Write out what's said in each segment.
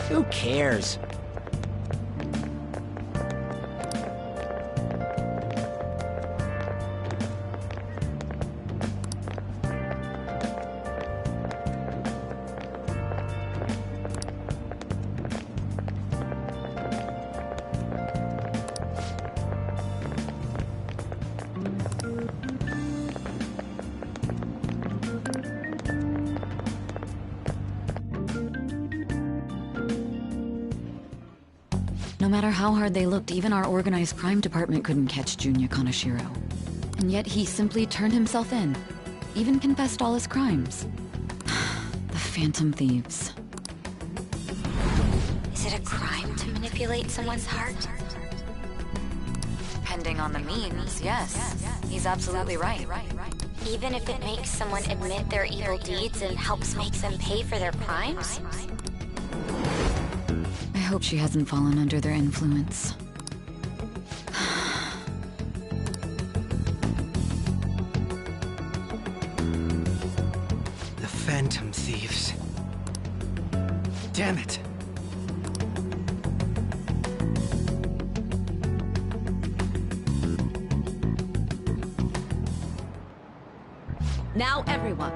Who cares? No matter how hard they looked, even our organized crime department couldn't catch Junya Kaneshiro. And yet he simply turned himself in. Even confessed all his crimes. The Phantom Thieves. Is it a crime to manipulate someone's heart? Depending on the means, yes. He's absolutely right. Even if it makes someone admit their evil deeds and helps make them pay for their crimes? I hope she hasn't fallen under their influence. The Phantom Thieves. Damn it. Now everyone.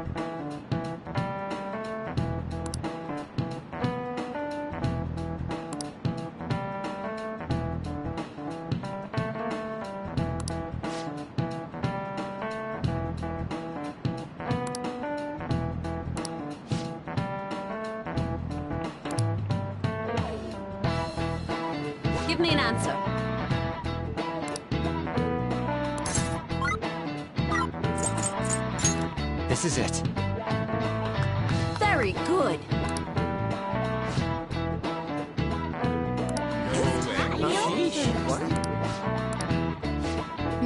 Give me an answer. This is it. Very good.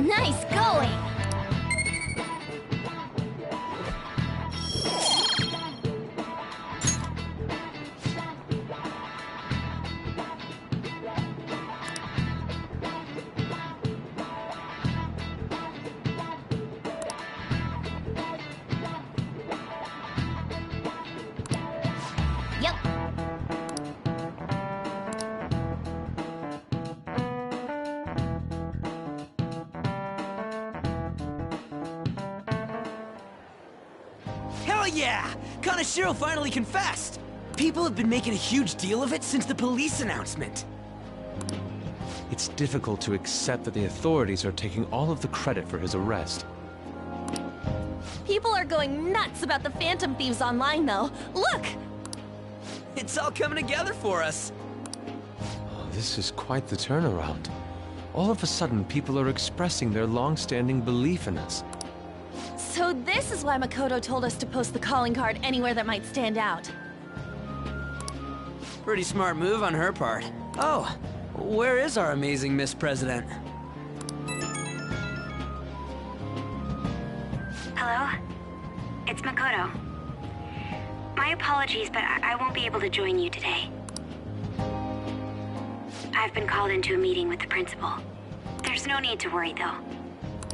Nice going! Yep. Hell yeah! Kaneshiro finally confessed! People have been making a huge deal of it since the police announcement. It's difficult to accept that the authorities are taking all of the credit for his arrest. People are going nuts about the Phantom Thieves online, though. Look! It's all coming together for us. Oh, this is quite the turnaround. All of a sudden, people are expressing their long-standing belief in us. So this is why Makoto told us to post the calling card anywhere that might stand out. Pretty smart move on her part. Oh, where is our amazing Miss President? Hello? It's Makoto. My apologies, but I won't be able to join you today. I've been called into a meeting with the principal. There's no need to worry, though.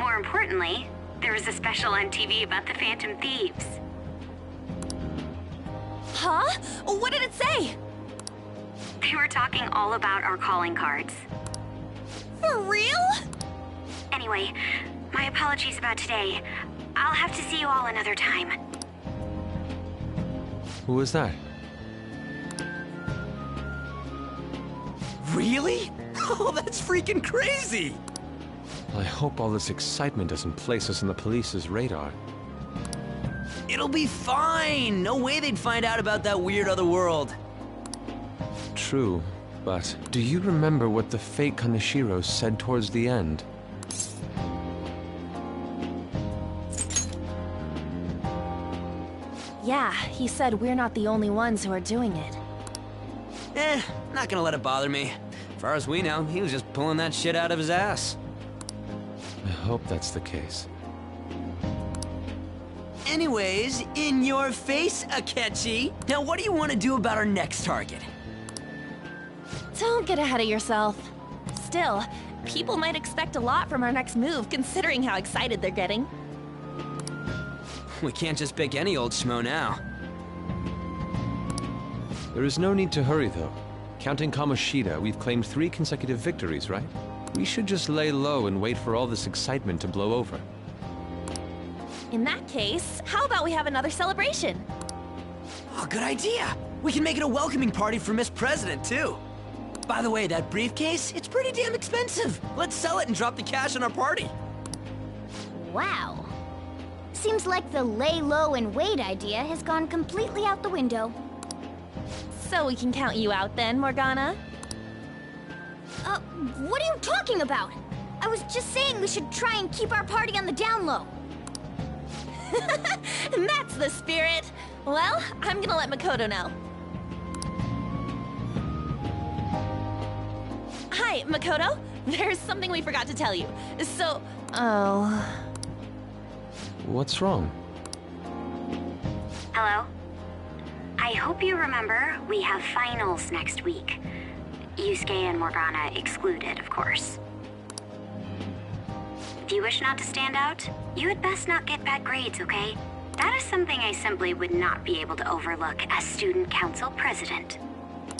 More importantly, there was a special on TV about the Phantom Thieves. Huh? What did it say? They were talking all about our calling cards. For real? Anyway, my apologies about today. I'll have to see you all another time. Who was that? Really? Oh, that's freaking crazy! I hope all this excitement doesn't place us on the police's radar. It'll be fine! No way they'd find out about that weird other world. True, but do you remember what the fake Kaneshiro said towards the end? Yeah, he said we're not the only ones who are doing it. Not gonna let it bother me. As far as we know, he was just pulling that shit out of his ass. I hope that's the case. Anyways, in your face, Akechi. Now what do you want to do about our next target? Don't get ahead of yourself. Still, people might expect a lot from our next move, considering how excited they're getting. We can't just pick any old schmo now. There is no need to hurry, though. Counting Kamoshida, we've claimed 3 consecutive victories, right? We should just lay low and wait for all this excitement to blow over. In that case, how about we have another celebration? Oh, good idea. We can make it a welcoming party for Miss President, too. By the way, that briefcase, it's pretty damn expensive. Let's sell it and drop the cash on our party. Wow. Seems like the lay low and wait idea has gone completely out the window. So we can count you out then, Morgana? What are you talking about? I was just saying we should try and keep our party on the down low. That's the spirit. Well, I'm gonna let Makoto know. Hi, Makoto. There's something we forgot to tell you. So, What's wrong? Hello? I hope you remember we have finals next week. Yusuke and Morgana excluded, of course. If you wish not to stand out, you had best not get bad grades, okay? That is something I simply would not be able to overlook as student council president.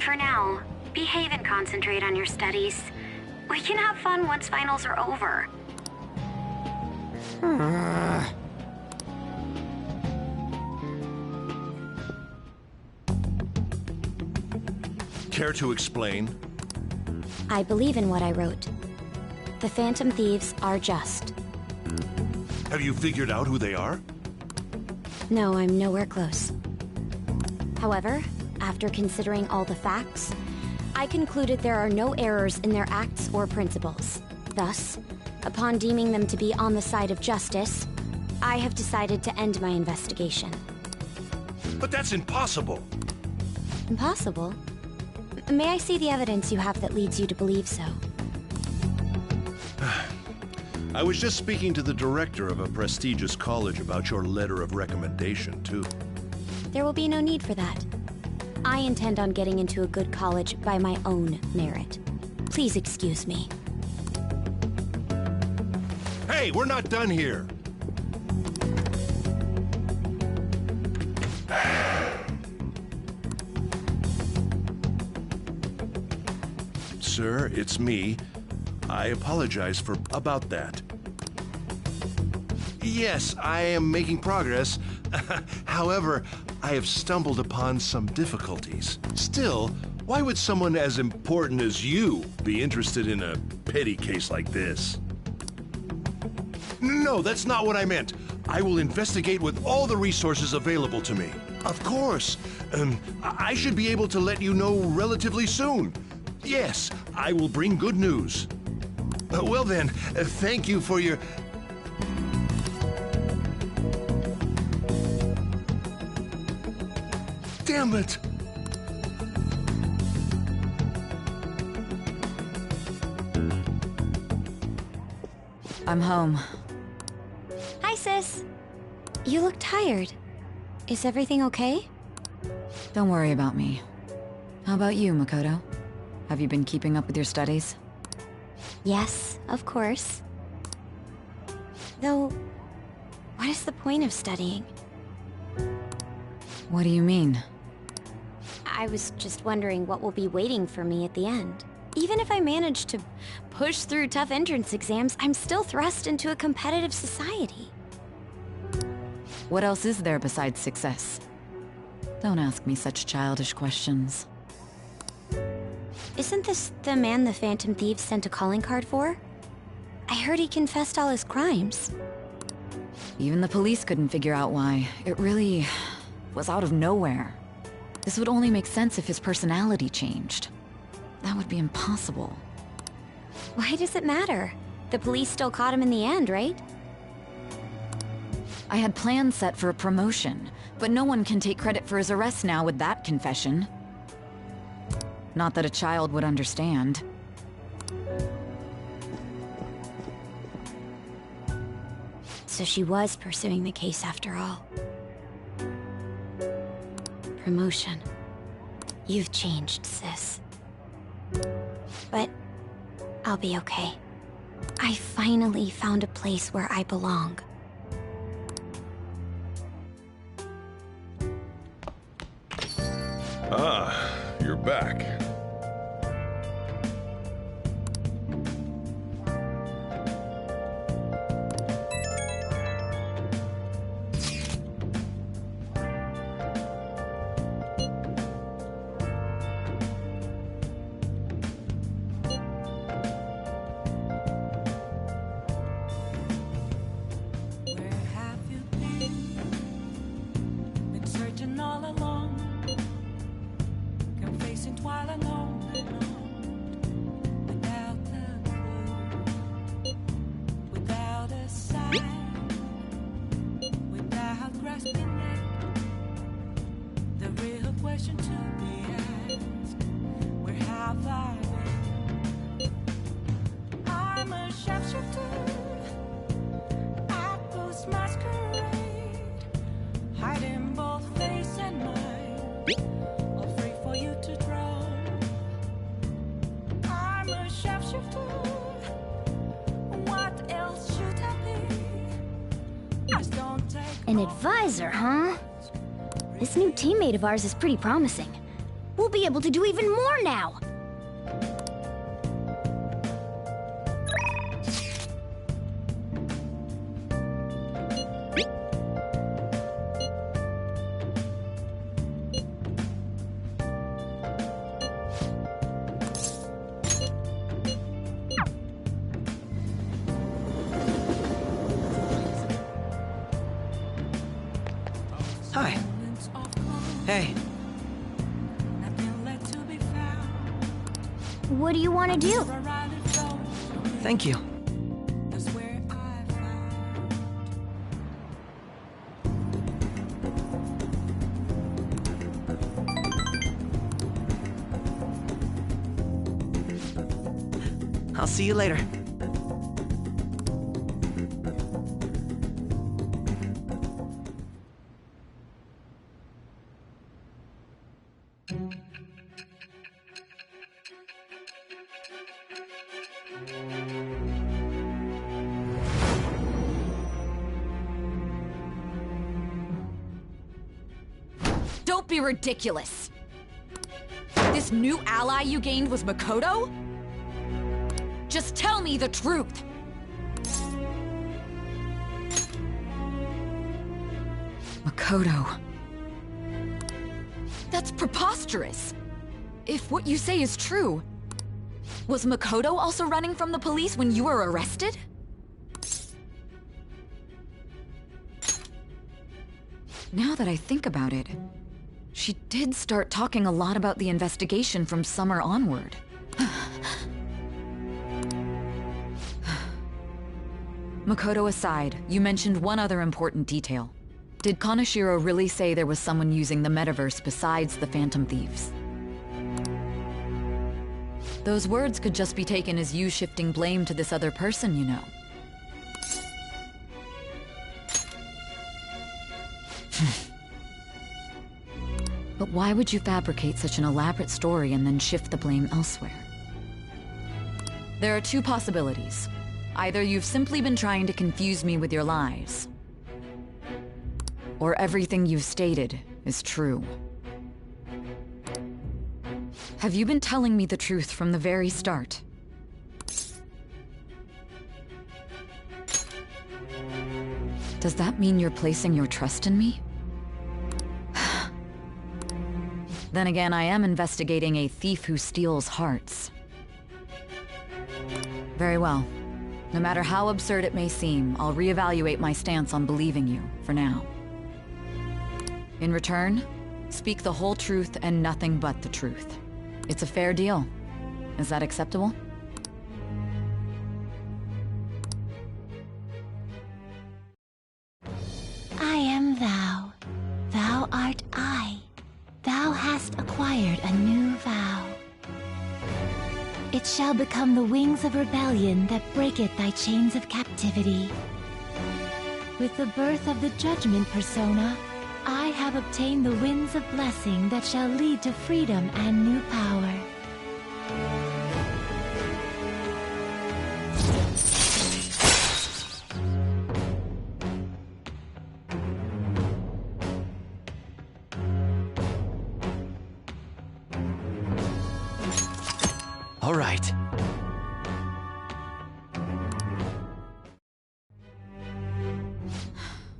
For now, behave and concentrate on your studies. We can have fun once finals are over. Care to explain? I believe in what I wrote. The Phantom Thieves are just. Have you figured out who they are? No, I'm nowhere close. However, after considering all the facts, I concluded there are no errors in their acts or principles. Thus, upon deeming them to be on the side of justice, I have decided to end my investigation. But that's impossible! Impossible? May I see the evidence you have that leads you to believe so? I was just speaking to the director of a prestigious college about your letter of recommendation, too. There will be no need for that. I intend on getting into a good college by my own merit. Please excuse me. Hey, we're not done here! Sir, it's me. I apologize for about that. Yes, I am making progress. However, I have stumbled upon some difficulties. Still, why would someone as important as you be interested in a petty case like this? No, that's not what I meant. I will investigate with all the resources available to me. Of course. I should be able to let you know relatively soon. Yes, I will bring good news. Well then, thank you for your... Damn it! I'm home. Hi, sis. You look tired. Is everything okay? Don't worry about me. How about you, Makoto? Have you been keeping up with your studies? Yes, of course. Though, what is the point of studying? What do you mean? I was just wondering what will be waiting for me at the end. Even if I manage to push through tough entrance exams, I'm still thrust into a competitive society. What else is there besides success? Don't ask me such childish questions. Isn't this the man the Phantom Thieves sent a calling card for? I heard he confessed all his crimes. Even the police couldn't figure out why. It really was out of nowhere. This would only make sense if his personality changed. That would be impossible. Why does it matter? The police still caught him in the end, right? I had plans set for a promotion, but no one can take credit for his arrest now with that confession. Not that a child would understand. So she was pursuing the case after all. Promotion. You've changed, sis. But I'll be okay. I finally found a place where I belong. Ah, you're back. An advisor, huh? This new teammate of ours is pretty promising. We'll be able to do even more now! Hi. Hey. What do you want to do? Thank you. I'll see you later. Don't be ridiculous! This new ally you gained was Makoto? Just tell me the truth! Makoto... That's preposterous! If what you say is true, was Makoto also running from the police when you were arrested? Now that I think about it, she did start talking a lot about the investigation from summer onward. Makoto aside, you mentioned one other important detail. Did Kaneshiro really say there was someone using the metaverse besides the Phantom Thieves? Those words could just be taken as you shifting blame to this other person, you know. But why would you fabricate such an elaborate story and then shift the blame elsewhere? There are two possibilities. Either you've simply been trying to confuse me with your lies, or everything you've stated is true. Have you been telling me the truth from the very start? Does that mean you're placing your trust in me? Then again, I am investigating a thief who steals hearts. Very well. No matter how absurd it may seem, I'll reevaluate my stance on believing you, for now. In return, speak the whole truth and nothing but the truth. It's a fair deal. Is that acceptable? I am thou. Thou art I. Thou hast acquired a new vow. It shall become the wings of rebellion that breaketh thy chains of captivity. With the birth of the judgment persona, I have obtained the winds of blessing that shall lead to freedom and new power. All right.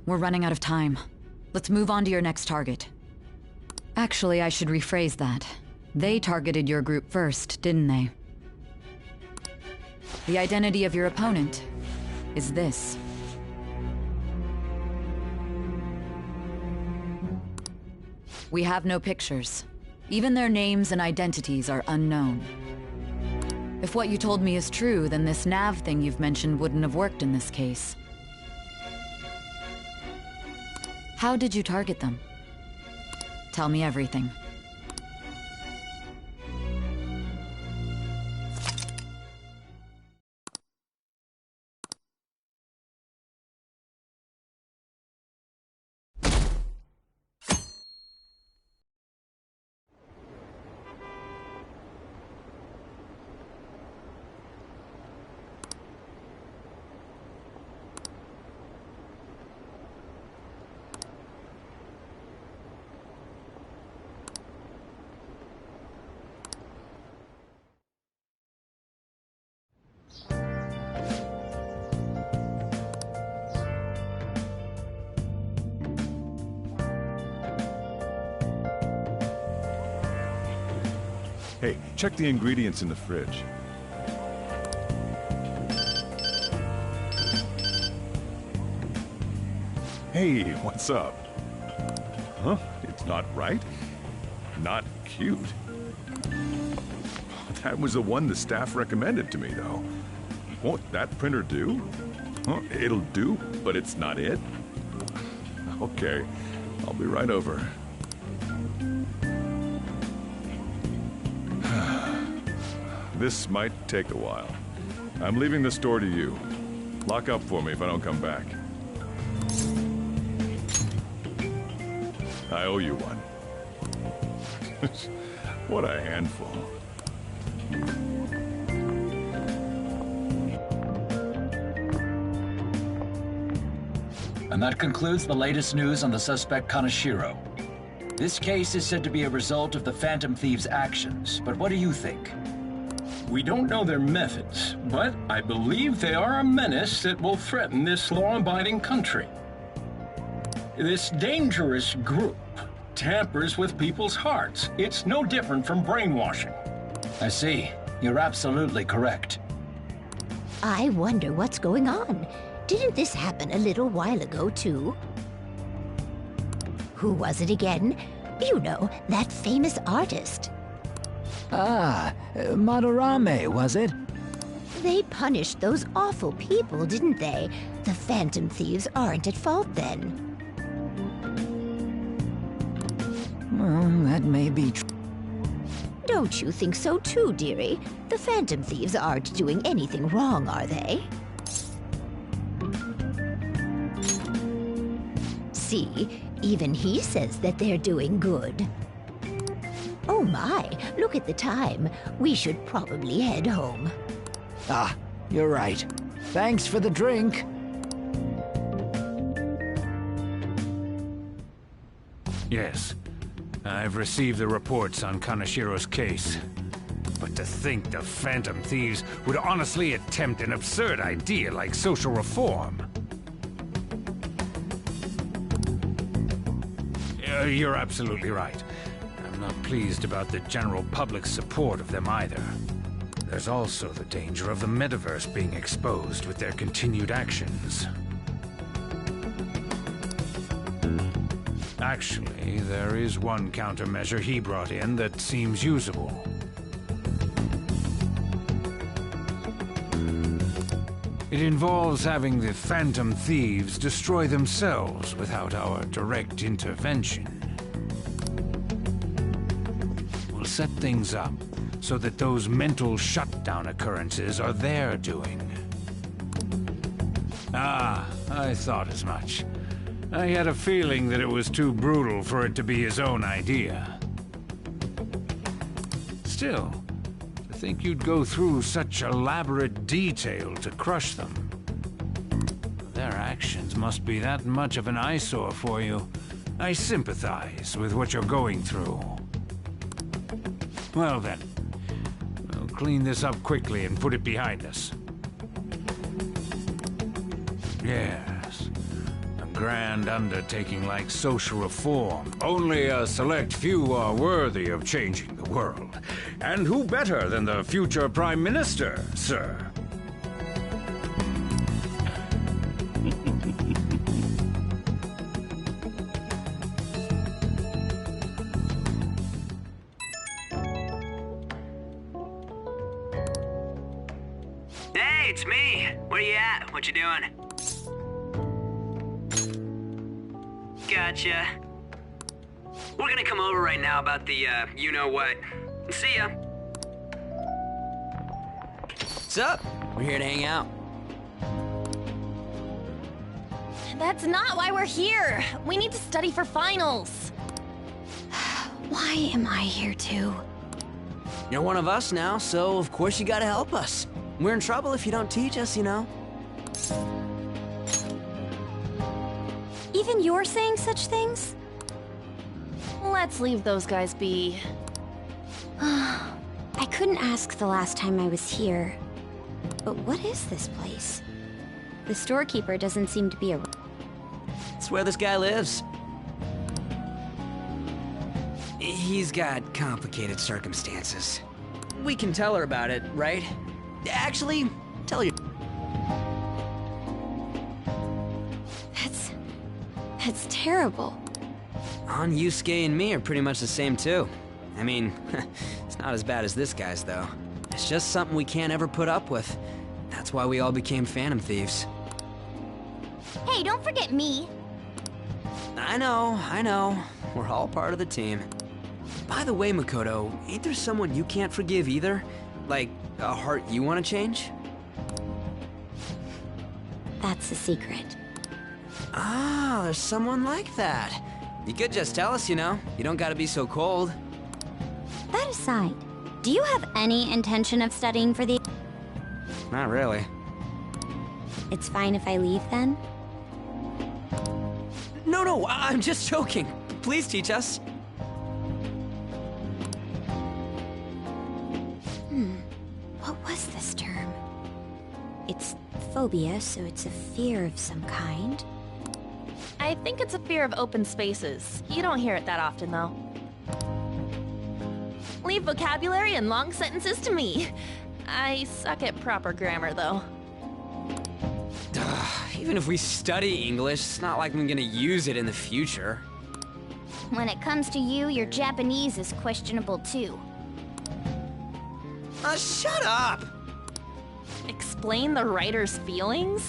We're running out of time. Let's move on to your next target. Actually, I should rephrase that. They targeted your group first, didn't they? The identity of your opponent is this. We have no pictures. Even their names and identities are unknown. If what you told me is true, then this nav thing you've mentioned wouldn't have worked in this case. How did you target them? Tell me everything. Hey, check the ingredients in the fridge. Hey, what's up? Huh? It's not right? Not cute. That was the one the staff recommended to me, though. Won't that printer do? Huh? It'll do, but it's not it? Okay, I'll be right over. This might take a while. I'm leaving the store to you. Lock up for me if I don't come back. I owe you one. What a handful. And that concludes the latest news on the suspect Kaneshiro. This case is said to be a result of the Phantom Thieves' actions, but what do you think? We don't know their methods, but I believe they are a menace that will threaten this law-abiding country. This dangerous group tampers with people's hearts. It's no different from brainwashing. I see. You're absolutely correct. I wonder what's going on. Didn't this happen a little while ago, too? Who was it again? You know, that famous artist. Ah, Madarame, was it? They punished those awful people, didn't they? The Phantom Thieves aren't at fault then. Well, that may be true. Don't you think so too, dearie? The Phantom Thieves aren't doing anything wrong, are they? See, even he says that they're doing good. Oh my, look at the time. We should probably head home. Ah, you're right. Thanks for the drink. Yes. I've received the reports on Kaneshiro's case. But to think the Phantom Thieves would honestly attempt an absurd idea like social reform. You're absolutely right. I'm not pleased about the general public's support of them either. There's also the danger of the metaverse being exposed with their continued actions. Actually, there is one countermeasure he brought in that seems usable. It involves having the Phantom Thieves destroy themselves without our direct intervention. We'll set things up so that those mental shutdown occurrences are their doing. Ah, I thought as much. I had a feeling that it was too brutal for it to be his own idea. Still, to think you'd go through such elaborate detail to crush them. Their actions must be that much of an eyesore for you. I sympathize with what you're going through. Well then, we'll clean this up quickly and put it behind us. Yes, a grand undertaking like social reform. Only a select few are worthy of changing the world. And who better than the future Prime Minister, sir? Hey, it's me. Where you at? What you doing? Gotcha. We're gonna come over right now about the, you-know-what. See ya. What's up? We're here to hang out. That's not why we're here. We need to study for finals. Why am I here too? You're one of us now, so of course you gotta help us. We're in trouble if you don't teach us, you know. Even you're saying such things? Let's leave those guys be. I couldn't ask the last time I was here. But what is this place? The storekeeper doesn't seem to be a... It's where this guy lives. He's got complicated circumstances. We can tell her about it, right? Actually, tell her. That's terrible. On Yusuke and me are pretty much the same too. I mean, it's not as bad as this guy's though. It's just something we can't ever put up with. That's why we all became Phantom Thieves. Hey, don't forget me. I know. We're all part of the team. By the way, Makoto, ain't there someone you can't forgive either? Like, a heart you want to change? That's a secret. Ah, there's someone like that. You could just tell us, you know. You don't gotta be so cold. That aside, do you have any intention of studying for the... Not really. It's fine if I leave then? No, I'm just joking. Please teach us. What was this term? It's phobia, so it's a fear of some kind. I think it's a fear of open spaces. You don't hear it that often, though. Leave vocabulary and long sentences to me. I suck at proper grammar, though. Even if we study English, it's not like I'm gonna use it in the future. When it comes to you, your Japanese is questionable too. Shut up! Explain the writer's feelings?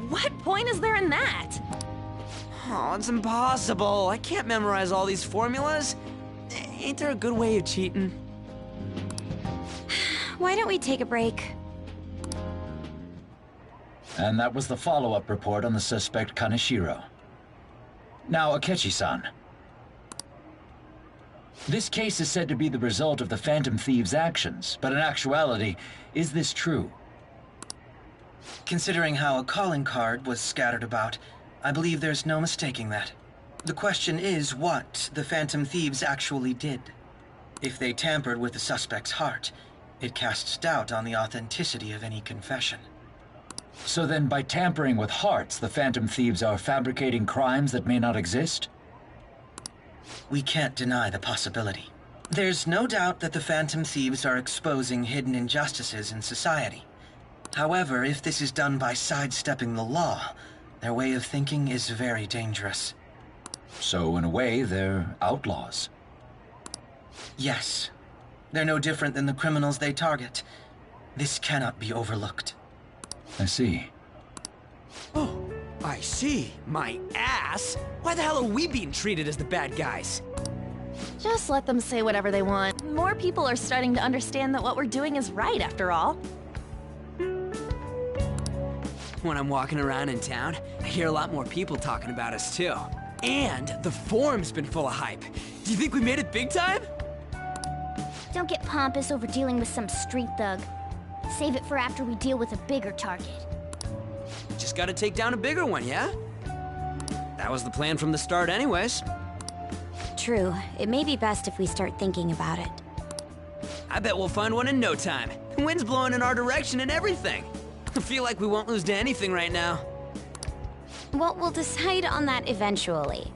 What point is there in that? Oh, it's impossible. I can't memorize all these formulas. Ain't there a good way of cheating? Why don't we take a break? And that was the follow-up report on the suspect Kaneshiro. Now, Akechi-san. This case is said to be the result of the Phantom Thieves' actions, but in actuality, is this true? Considering how a calling card was scattered about, I believe there's no mistaking that. The question is what the Phantom Thieves actually did. If they tampered with the suspect's heart, it casts doubt on the authenticity of any confession. So then, by tampering with hearts, the Phantom Thieves are fabricating crimes that may not exist? We can't deny the possibility. There's no doubt that the Phantom Thieves are exposing hidden injustices in society. However, if this is done by sidestepping the law, their way of thinking is very dangerous. So, in a way, they're outlaws. Yes. They're no different than the criminals they target. This cannot be overlooked. I see. Oh, I see. My ass? Why the hell are we being treated as the bad guys? Just let them say whatever they want. More people are starting to understand that what we're doing is right, after all. When I'm walking around in town, I hear a lot more people talking about us too. And the forum's been full of hype. Do you think we made it big time? Don't get pompous over dealing with some street thug. Save it for after we deal with a bigger target. Just gotta take down a bigger one, yeah? That was the plan from the start anyways. True. It may be best if we start thinking about it. I bet we'll find one in no time. The wind's blowing in our direction and everything. I feel like we won't lose to anything right now. Well, we'll decide on that eventually.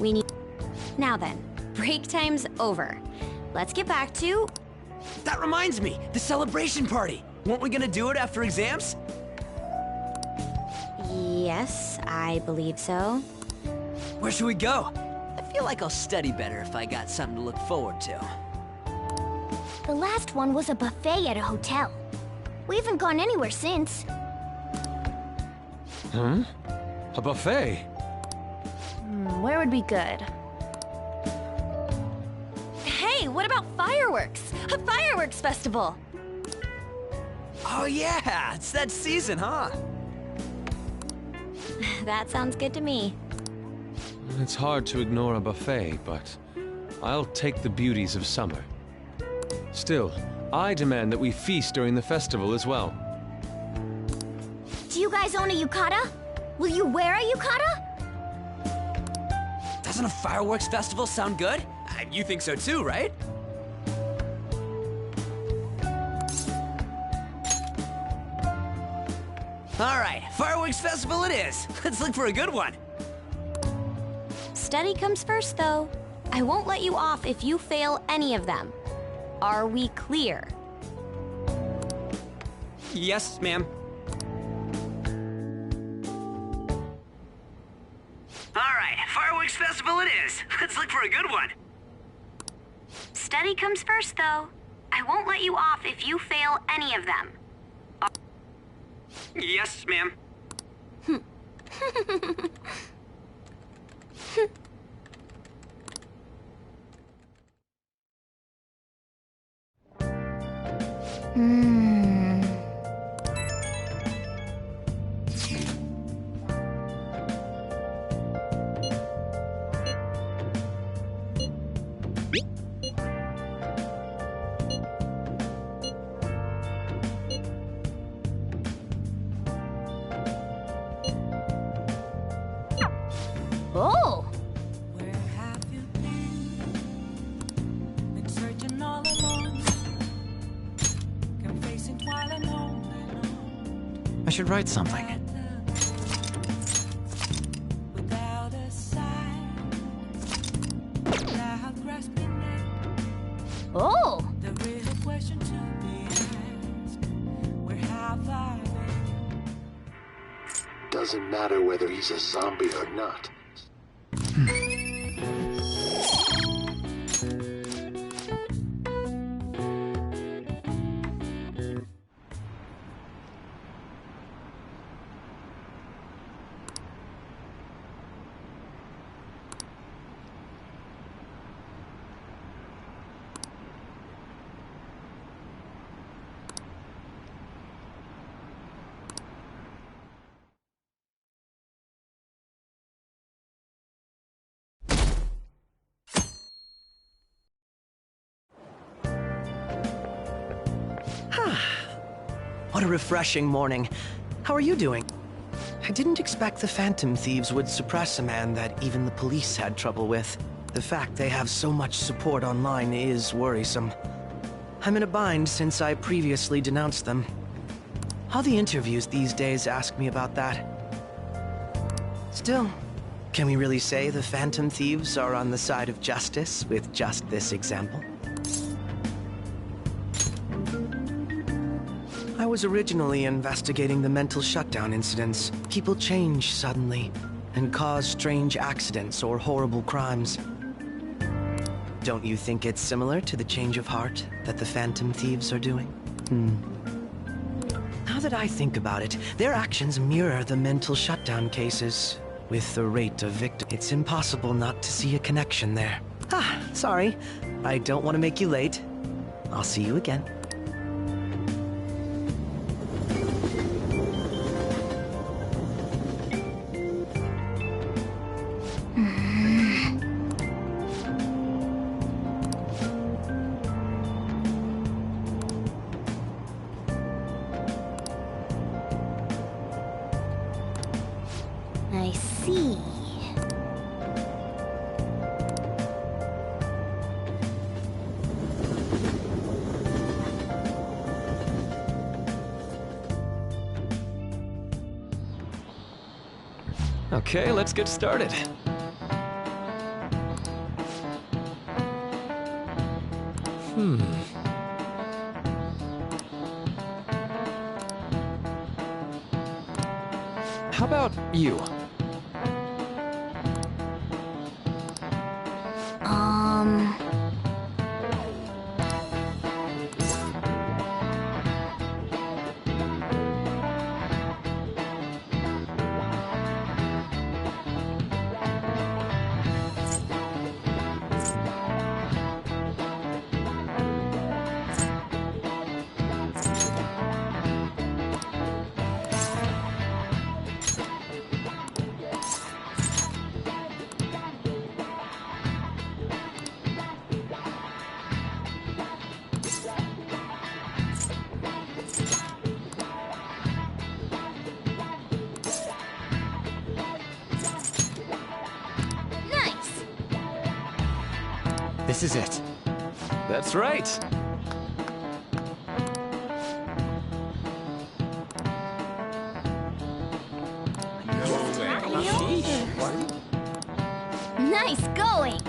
We need... Now then, break time's over. Let's get back to... That reminds me, the celebration party. Weren't we gonna do it after exams? Yes, I believe so. Where should we go? I feel like I'll study better if I got something to look forward to. The last one was a buffet at a hotel. We haven't gone anywhere since. A buffet? Where would be good? Hey, what about fireworks? A fireworks festival! Oh yeah, it's that season, huh? That sounds good to me. It's hard to ignore a buffet, but I'll take the beauties of summer. Still, I demand that we feast during the festival as well. Do you guys own a yukata? Will you wear a yukata? Doesn't a fireworks festival sound good? You think so too, right? All right, fireworks festival it is. Let's look for a good one. Study comes first, though. I won't let you off if you fail any of them. Are we clear? Yes, ma'am. Alright, fireworks festival it is. Let's look for a good one. Study comes first, though. I won't let you off if you fail any of them. Yes, ma'am. Oh! I should write something. Oh! Doesn't matter whether he's a zombie or not. What a refreshing morning. How are you doing? I didn't expect the Phantom Thieves would suppress a man that even the police had trouble with. The fact they have so much support online is worrisome. I'm in a bind since I previously denounced them. All the interviews these days ask me about that. Still, can we really say the Phantom Thieves are on the side of justice with just this example? I was originally investigating the mental shutdown incidents. People change suddenly and cause strange accidents or horrible crimes. Don't you think it's similar to the change of heart that the Phantom Thieves are doing? Now that I think about it, their actions mirror the mental shutdown cases. With the rate of victims, it's impossible not to see a connection there. Sorry. I don't want to make you late. I'll see you again. I see. Okay, let's get started. How about you? This is it. That's right. Nice going!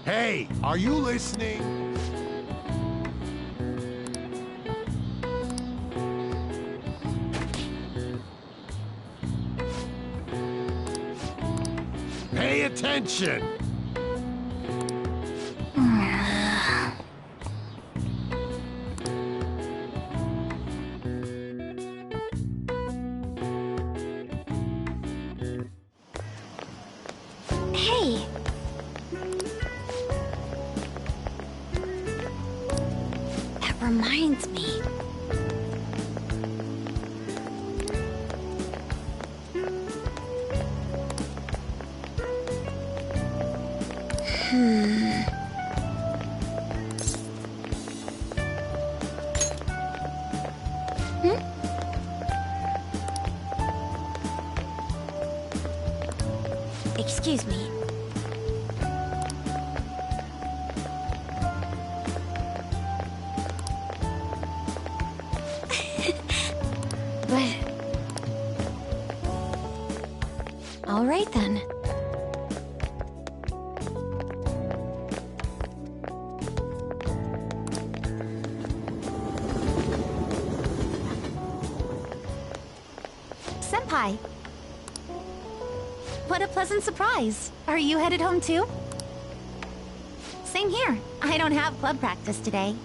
Hey, are you listening? Pay attention! Hey! That reminds me. Excuse me. But... all right then. Senpai! What a pleasant surprise. Are you headed home too? Same here. I don't have club practice today.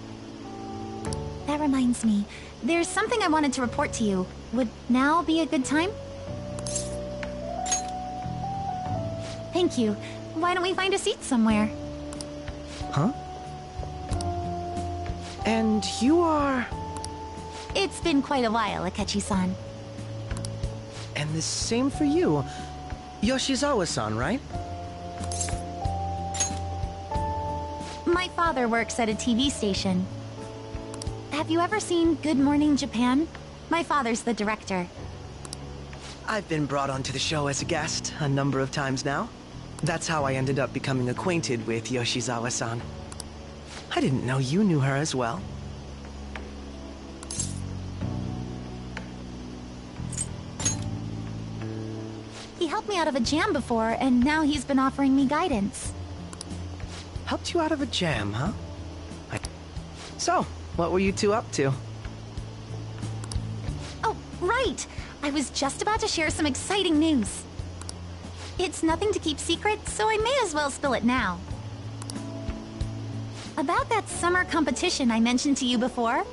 That reminds me, there's something I wanted to report to you. Would now be a good time? Thank you. Why don't we find a seat somewhere? Huh? And you are... It's been quite a while, Akechi-san. And the same for you. Yoshizawa-san, right? My father works at a TV station. Have you ever seen Good Morning Japan? My father's the director. I've been brought onto the show as a guest a number of times now. That's how I ended up becoming acquainted with Yoshizawa-san. I didn't know you knew her as well. He helped me out of a jam before, and now he's been offering me guidance. Helped you out of a jam, huh? So, what were you two up to? Oh, right! I was just about to share some exciting news. It's nothing to keep secret, so I may as well spill it now. About that summer competition I mentioned to you before,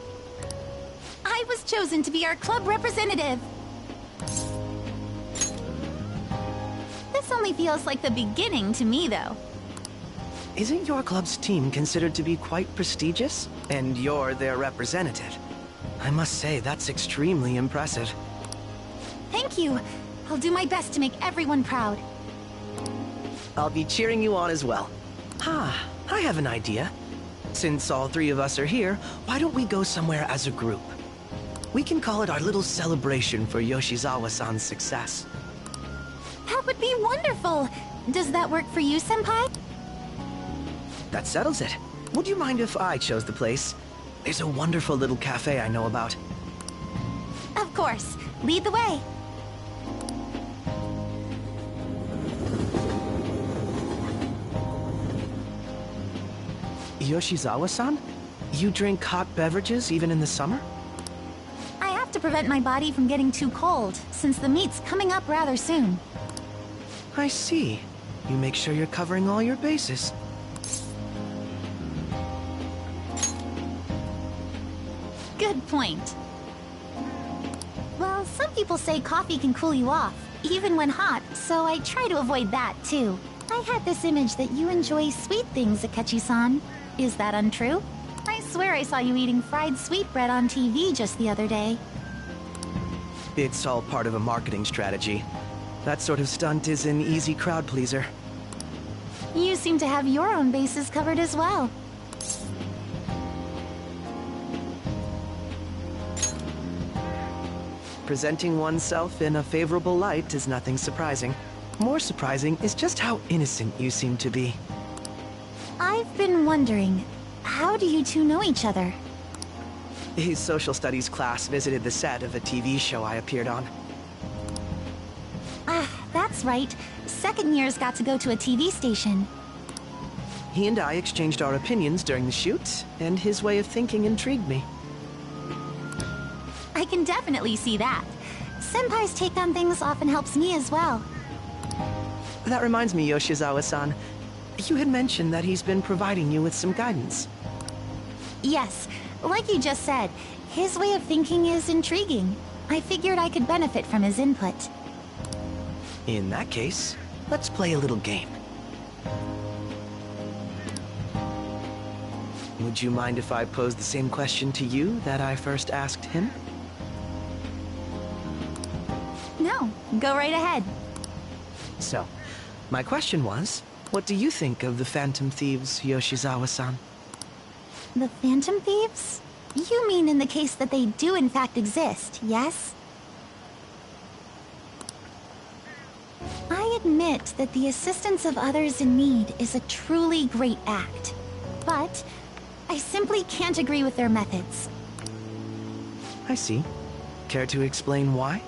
I was chosen to be our club representative. This only feels like the beginning to me, though. Isn't your club's team considered to be quite prestigious? And you're their representative. I must say, that's extremely impressive. Thank you. I'll do my best to make everyone proud. I'll be cheering you on as well. Ah, I have an idea. Since all three of us are here, why don't we go somewhere as a group? We can call it our little celebration for Yoshizawa-san's success. That would be wonderful! Does that work for you, Senpai? That settles it. Would you mind if I chose the place? There's a wonderful little cafe I know about. Of course. Lead the way. Yoshizawa-san? You drink hot beverages even in the summer? I have to prevent my body from getting too cold, since the meet's coming up rather soon. I see. You make sure you're covering all your bases. Good point. Well, some people say coffee can cool you off, even when hot, so I try to avoid that, too. I had this image that you enjoy sweet things, Akechi-san. Is that untrue? I swear I saw you eating fried sweetbread on TV just the other day. It's all part of a marketing strategy. That sort of stunt is an easy crowd pleaser. You seem to have your own bases covered as well. Presenting oneself in a favorable light is nothing surprising. More surprising is just how innocent you seem to be. I've been wondering, how do you two know each other? His social studies class visited the set of a TV show I appeared on. Ah, that's right. Second years got to go to a TV station. He and I exchanged our opinions during the shoot, and his way of thinking intrigued me. I can definitely see that. Senpai's take on things often helps me as well. That reminds me, Yoshizawa-san. You had mentioned that he's been providing you with some guidance. Yes, like you just said, his way of thinking is intriguing. I figured I could benefit from his input. In that case, let's play a little game. Would you mind if I posed the same question to you that I first asked him? No, go right ahead. So, my question was, what do you think of the Phantom Thieves, Yoshizawa-san? The Phantom Thieves? You mean in the case that they do in fact exist, yes? I admit that the assistance of others in need is a truly great act. But I simply can't agree with their methods. I see. Care to explain why?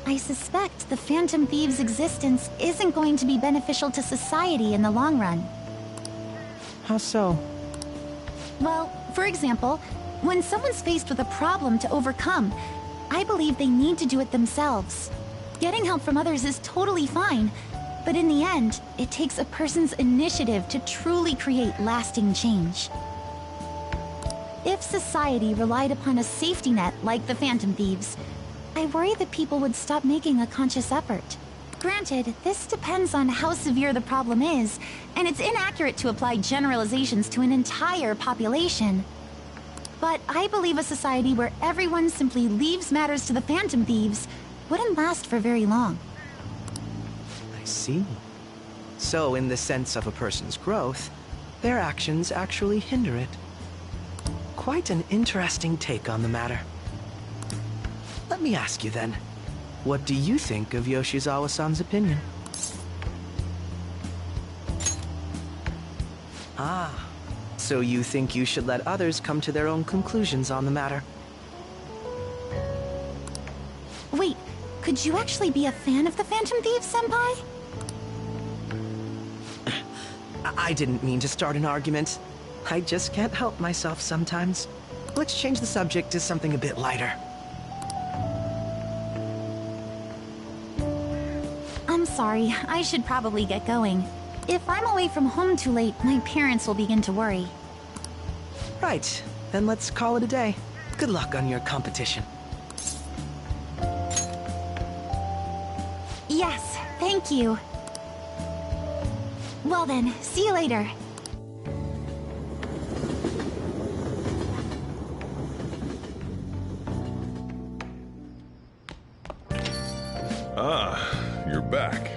I suspect the Phantom Thieves' existence isn't going to be beneficial to society in the long run. How so? Well, for example, when someone's faced with a problem to overcome, I believe they need to do it themselves. Getting help from others is totally fine, but in the end, it takes a person's initiative to truly create lasting change. If society relied upon a safety net like the Phantom Thieves, I worry that people would stop making a conscious effort. Granted, this depends on how severe the problem is, and it's inaccurate to apply generalizations to an entire population. But I believe a society where everyone simply leaves matters to the Phantom Thieves wouldn't last for very long. I see. So, in the sense of a person's growth, their actions actually hinder it. Quite an interesting take on the matter. Let me ask you then, what do you think of Yoshizawa-san's opinion? Ah, so you think you should let others come to their own conclusions on the matter? Wait, could you actually be a fan of the Phantom Thieves, Senpai? I didn't mean to start an argument. I just can't help myself sometimes. Let's change the subject to something a bit lighter. I'm sorry, I should probably get going. If I'm away from home too late, my parents will begin to worry. Right, then let's call it a day. Good luck on your competition. Yes, thank you. Well then, see you later. Ah, you're back.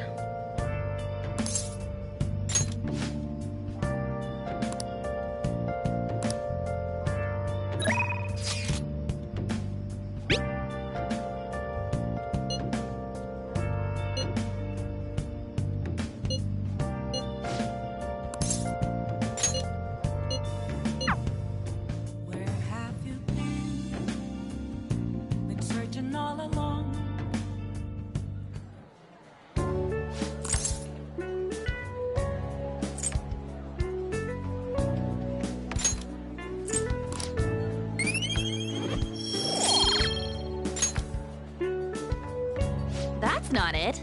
That's not it.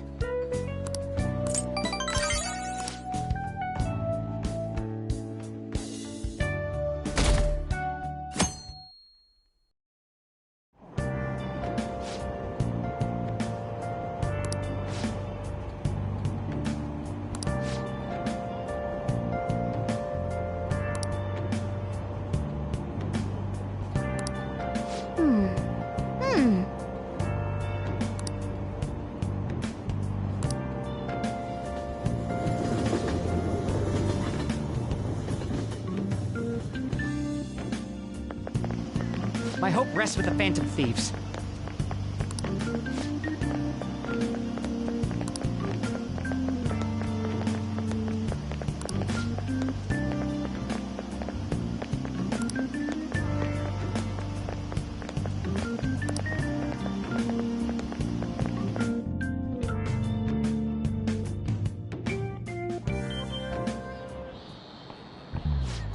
My hope rests with the Phantom Thieves.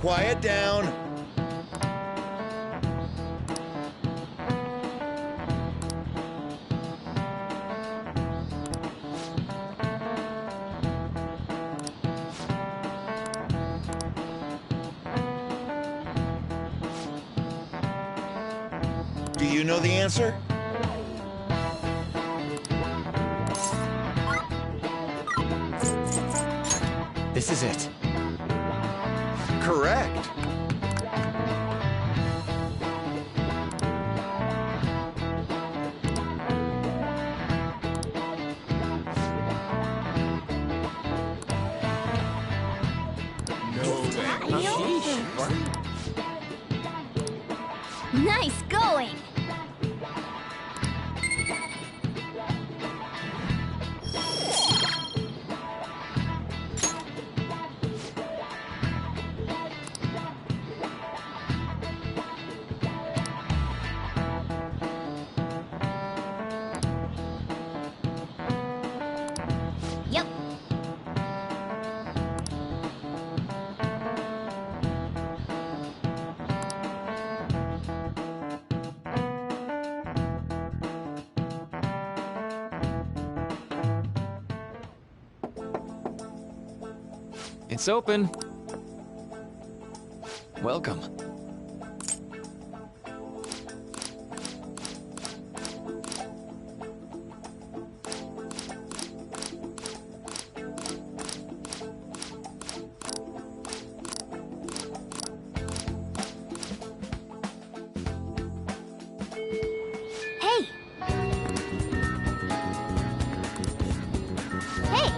Quiet down. Do you know the answer? This is it. Correct. Nice going! Yep. It's open. Welcome. Hey! Hey!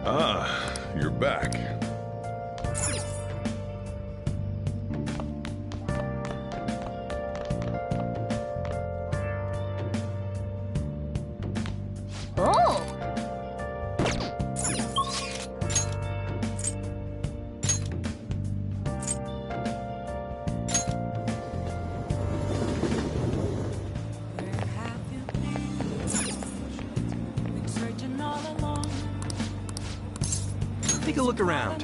Ah, you're back. Oh! Take a look around.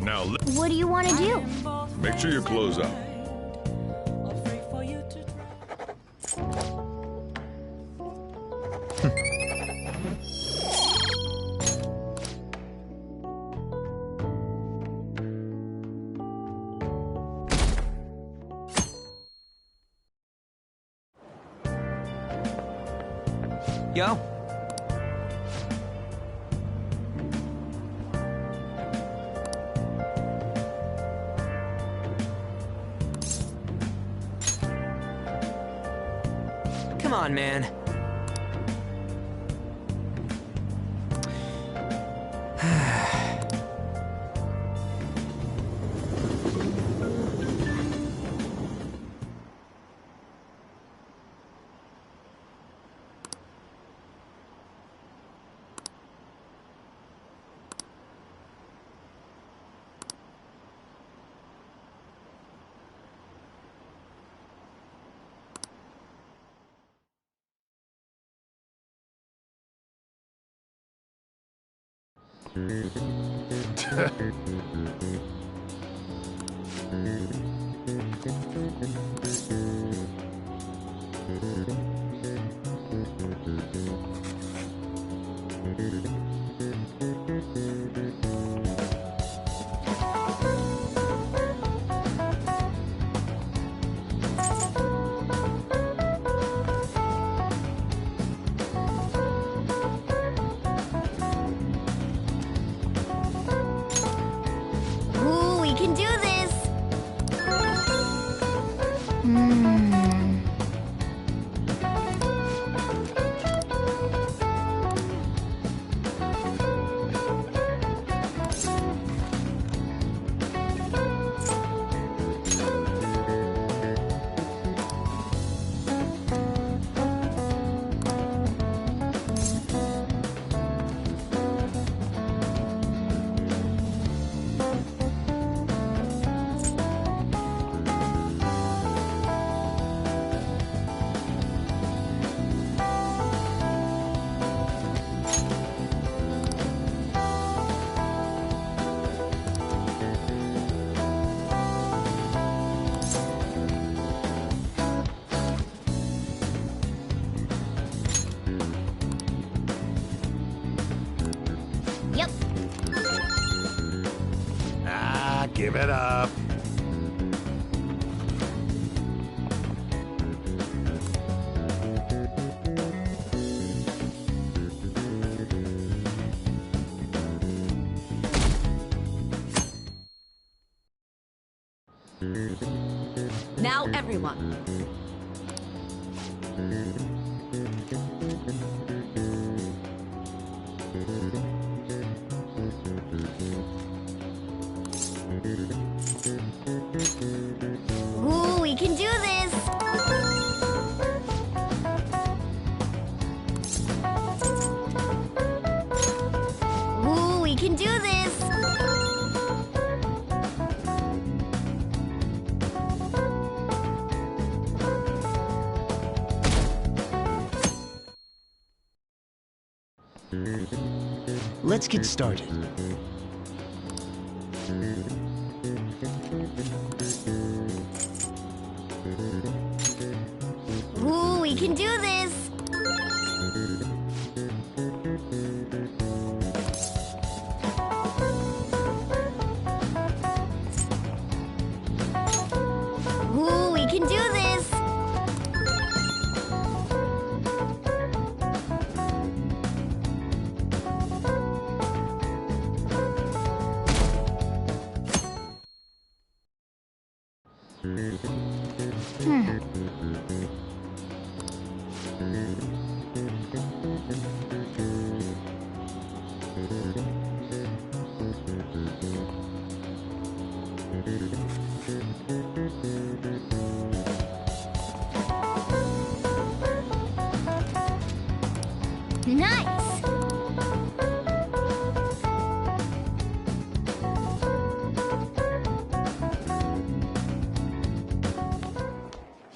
Now, What do you want to do? make sure your clothes up. Yo. Come on, man. Ooh, we can do this! Yep. Ah, give it up. Now, everyone. Ooh, we can do this! Ooh, we can do this! Let's get started. Ooh, we can do this! Ooh, we can do this! Nice!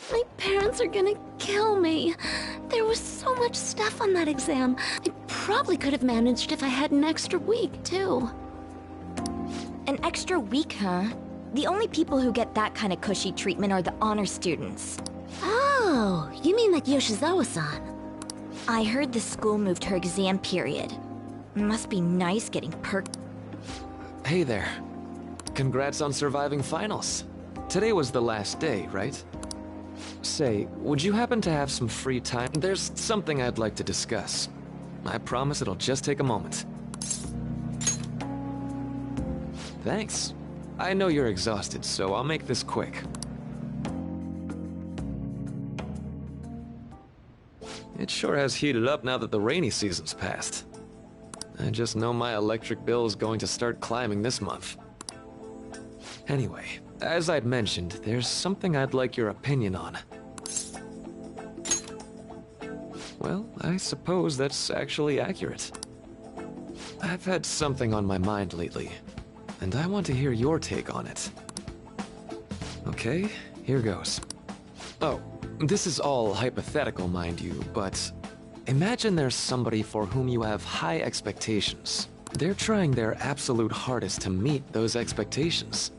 My parents are gonna kill me. There was so much stuff on that exam. I probably could have managed if I had an extra week, too. An extra week, huh? The only people who get that kind of cushy treatment are the honor students. Oh, you mean like Yoshizawa-san? I heard the school moved her exam period. Must be nice getting perked. Hey there. Congrats on surviving finals. Today was the last day, right? Say, would you happen to have some free time? There's something I'd like to discuss. I promise it'll just take a moment. Thanks. I know you're exhausted, so I'll make this quick. It sure has heated up now that the rainy season's passed. I just know my electric bill is going to start climbing this month. Anyway, as I'd mentioned, there's something I'd like your opinion on. Well, I suppose that's actually accurate. I've had something on my mind lately, and I want to hear your take on it. Okay, here goes. Oh, this is all hypothetical, mind you, but imagine there's somebody for whom you have high expectations, They're trying their absolute hardest to meet those expectations.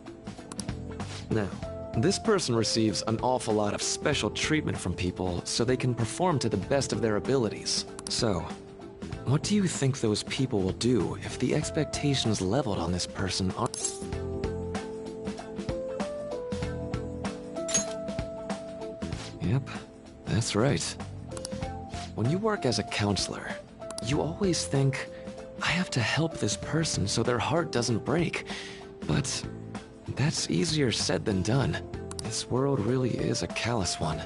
Now, this person receives an awful lot of special treatment from people so they can perform to the best of their abilities. So, what do you think those people will do if the expectations leveled on this person are... Yep, that's right. When you work as a counselor, you always think, I have to help this person so their heart doesn't break. But that's easier said than done. This world really is a callous one.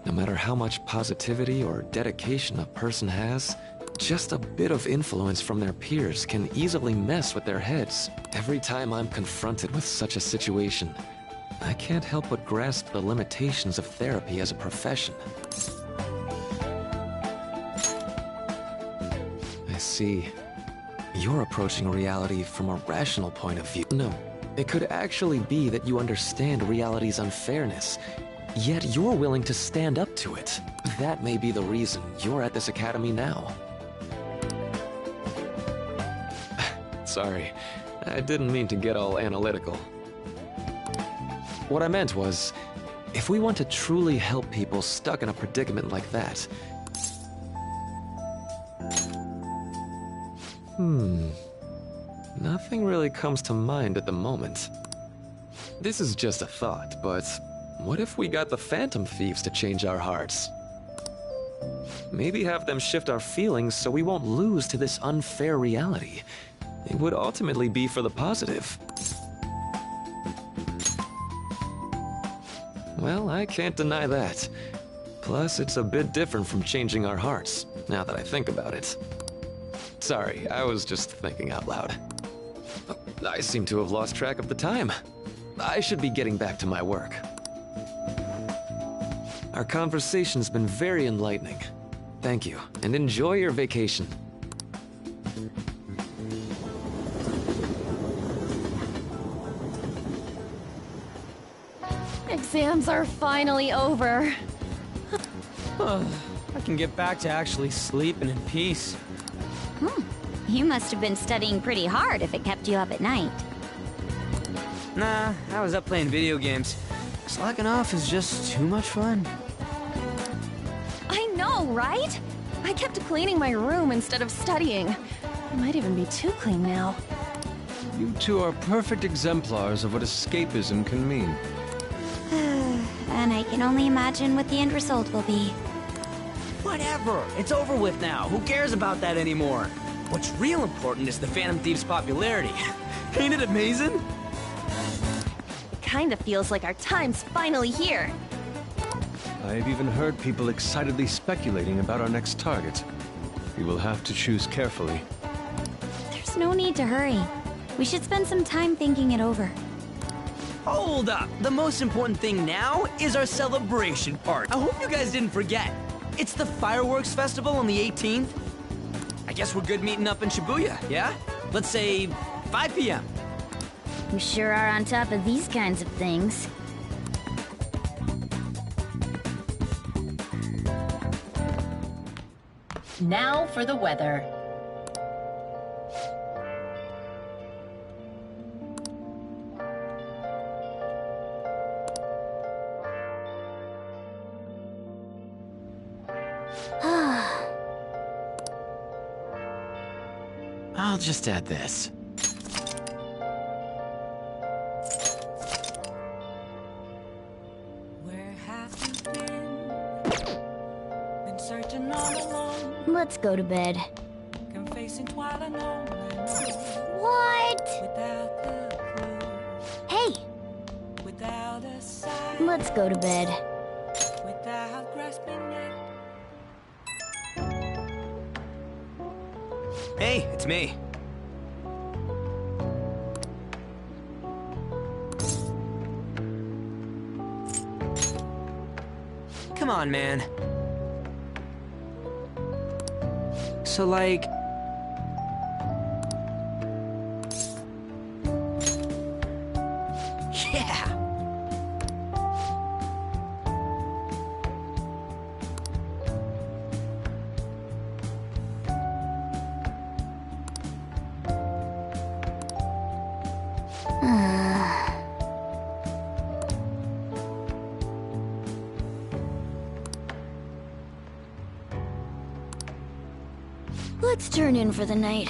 No matter how much positivity or dedication a person has, just a bit of influence from their peers can easily mess with their heads. Every time I'm confronted with such a situation, I can't help but grasp the limitations of therapy as a profession. I see. You're approaching reality from a rational point of view. No, it could actually be that you understand reality's unfairness, yet you're willing to stand up to it. That may be the reason you're at this academy now. Sorry, I didn't mean to get all analytical. What I meant was, if we want to truly help people stuck in a predicament like that... Nothing really comes to mind at the moment. This is just a thought, but what if we got the Phantom Thieves to change our hearts? Maybe have them shift our feelings so we won't lose to this unfair reality. It would ultimately be for the positive. Well, I can't deny that. Plus, it's a bit different from changing our hearts, now that I think about it. Sorry, I was just thinking out loud. I seem to have lost track of the time. I should be getting back to my work. Our conversation's been very enlightening. Thank you, and enjoy your vacation. Exams are finally over. I can get back to actually sleeping in peace. You must have been studying pretty hard if it kept you up at night. Nah, I was up playing video games. Slacking off is just too much fun. I know, right? I kept cleaning my room instead of studying. It might even be too clean now. You two are perfect exemplars of what escapism can mean. And I can only imagine what the end result will be. Whatever, it's over with now. Who cares about that anymore? What's real important is the Phantom Thieves' popularity. Ain't it amazing? Kinda feels like our time's finally here. I've even heard people excitedly speculating about our next target. We will have to choose carefully. There's no need to hurry. We should spend some time thinking it over. Hold up! The most important thing now is our celebration part. I hope you guys didn't forget. It's the fireworks festival on the 18th. I guess we're good meeting up in Shibuya, yeah? Let's say 5 p.m. You sure are on top of these kinds of things. Now for the weather. I'll just add this. Let's go to bed. What? Hey! Let's go to bed. Hey, it's me. Come on, man. So, like... Yeah! Let's turn in for the night.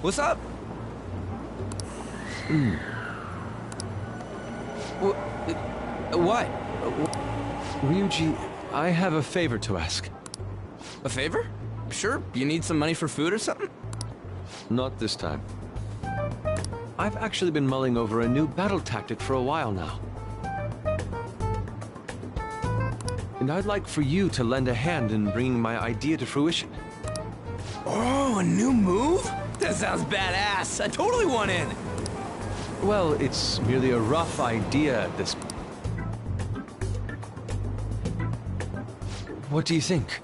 What's up? What? Ryuji, I have a favor to ask. A favor? Sure, you need some money for food or something? Not this time. I've actually been mulling over a new battle tactic for a while now. And I'd like for you to lend a hand in bringing my idea to fruition. Oh, a new move? That sounds badass. I totally want in. Well, it's merely a rough idea at this point. What do you think?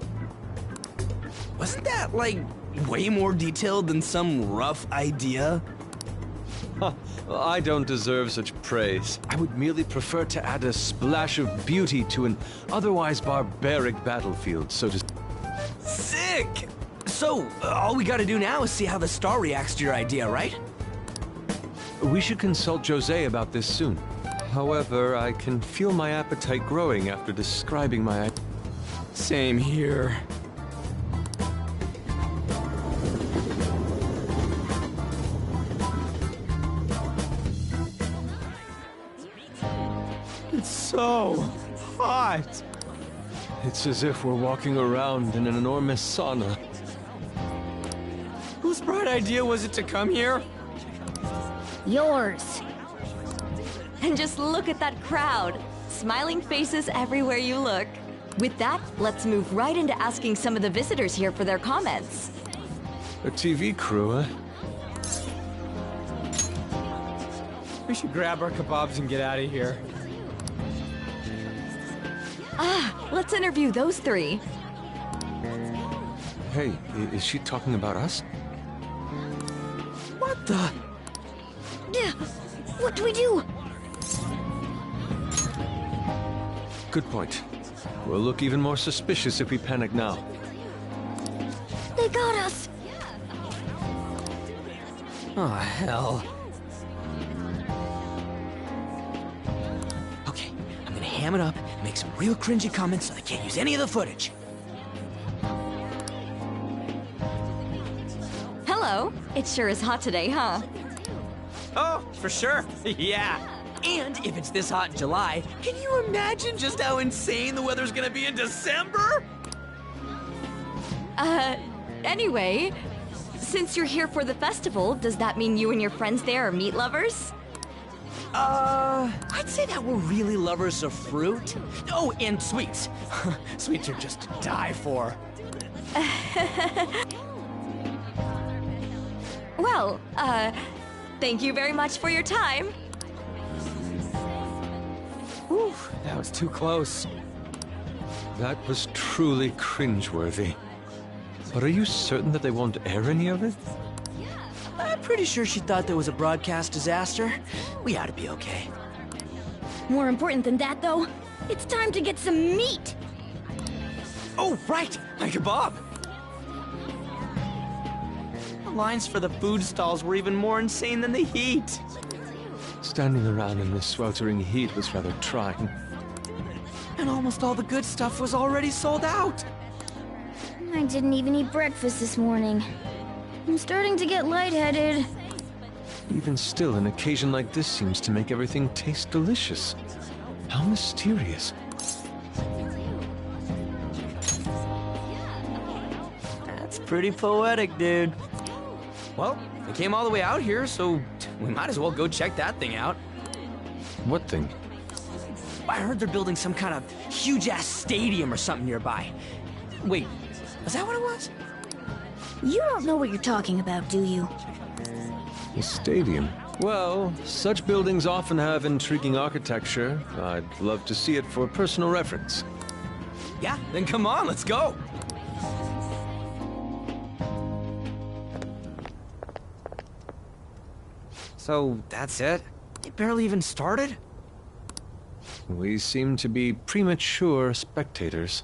Wasn't that, like, way more detailed than some rough idea? Huh, well, I don't deserve such praise. I would merely prefer to add a splash of beauty to an otherwise barbaric battlefield, so to... Sick! So, all we gotta do now is see how the star reacts to your idea, right? We should consult Jose about this soon. However, I can feel my appetite growing after describing my... Same here. It's so hot. It's as if we're walking around in an enormous sauna. Whose bright idea was it to come here? Yours. And just look at that crowd. Smiling faces everywhere you look. With that, let's move right into asking some of the visitors here for their comments. A TV crew, huh? We should grab our kebabs and get out of here. Let's interview those three. Hey, is she talking about us? What the? What do we do? Good point. We'll look even more suspicious if we panic now. They got us! Oh, hell. Okay, I'm gonna ham it up and make some real cringy comments so they can't use any of the footage. Hello. It sure is hot today, huh? Oh, for sure. Yeah. And if it's this hot in July, can you imagine just how insane the weather's gonna be in December? Anyway, since you're here for the festival, does that mean you and your friends there are meat lovers? I'd say that we're really lovers of fruit. Oh, and sweets. Sweets are just to die for. Well, thank you very much for your time. Whew, that was too close. That was truly cringeworthy. But are you certain that they won't air any of it? I'm pretty sure she thought there was a broadcast disaster. We ought to be okay. More important than that, though, it's time to get some meat! Oh, right! My kebab! The lines for the food stalls were even more insane than the heat. Standing around in this sweltering heat was rather trying. And almost all the good stuff was already sold out. I didn't even eat breakfast this morning. I'm starting to get lightheaded. Even still, an occasion like this seems to make everything taste delicious. How mysterious. That's pretty poetic, dude. Well, we came all the way out here, so we might as well go check that thing out. What thing? I heard they're building some kind of huge-ass stadium or something nearby. Wait, was that what it was? You don't know what you're talking about, do you? A stadium? Well, such buildings often have intriguing architecture. I'd love to see it for personal reference. Yeah, then come on, let's go. So, that's it? It barely even started? We seem to be premature spectators.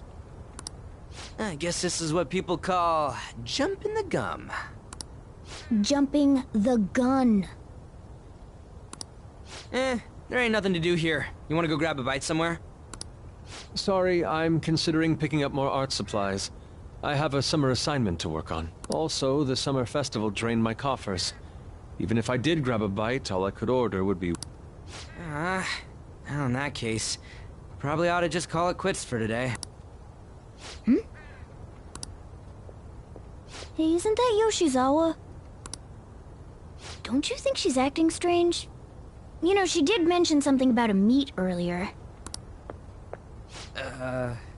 I guess this is what people call jumping the gum. Jumping the gun. There ain't nothing to do here. You wanna go grab a bite somewhere? Sorry, I'm considering picking up more art supplies. I have a summer assignment to work on. Also, the summer festival drained my coffers. Even if I did grab a bite, all I could order would be... Well, in that case, probably ought to just call it quits for today. Hey, isn't that Yoshizawa? Don't you think she's acting strange? You know, she did mention something about a meet earlier.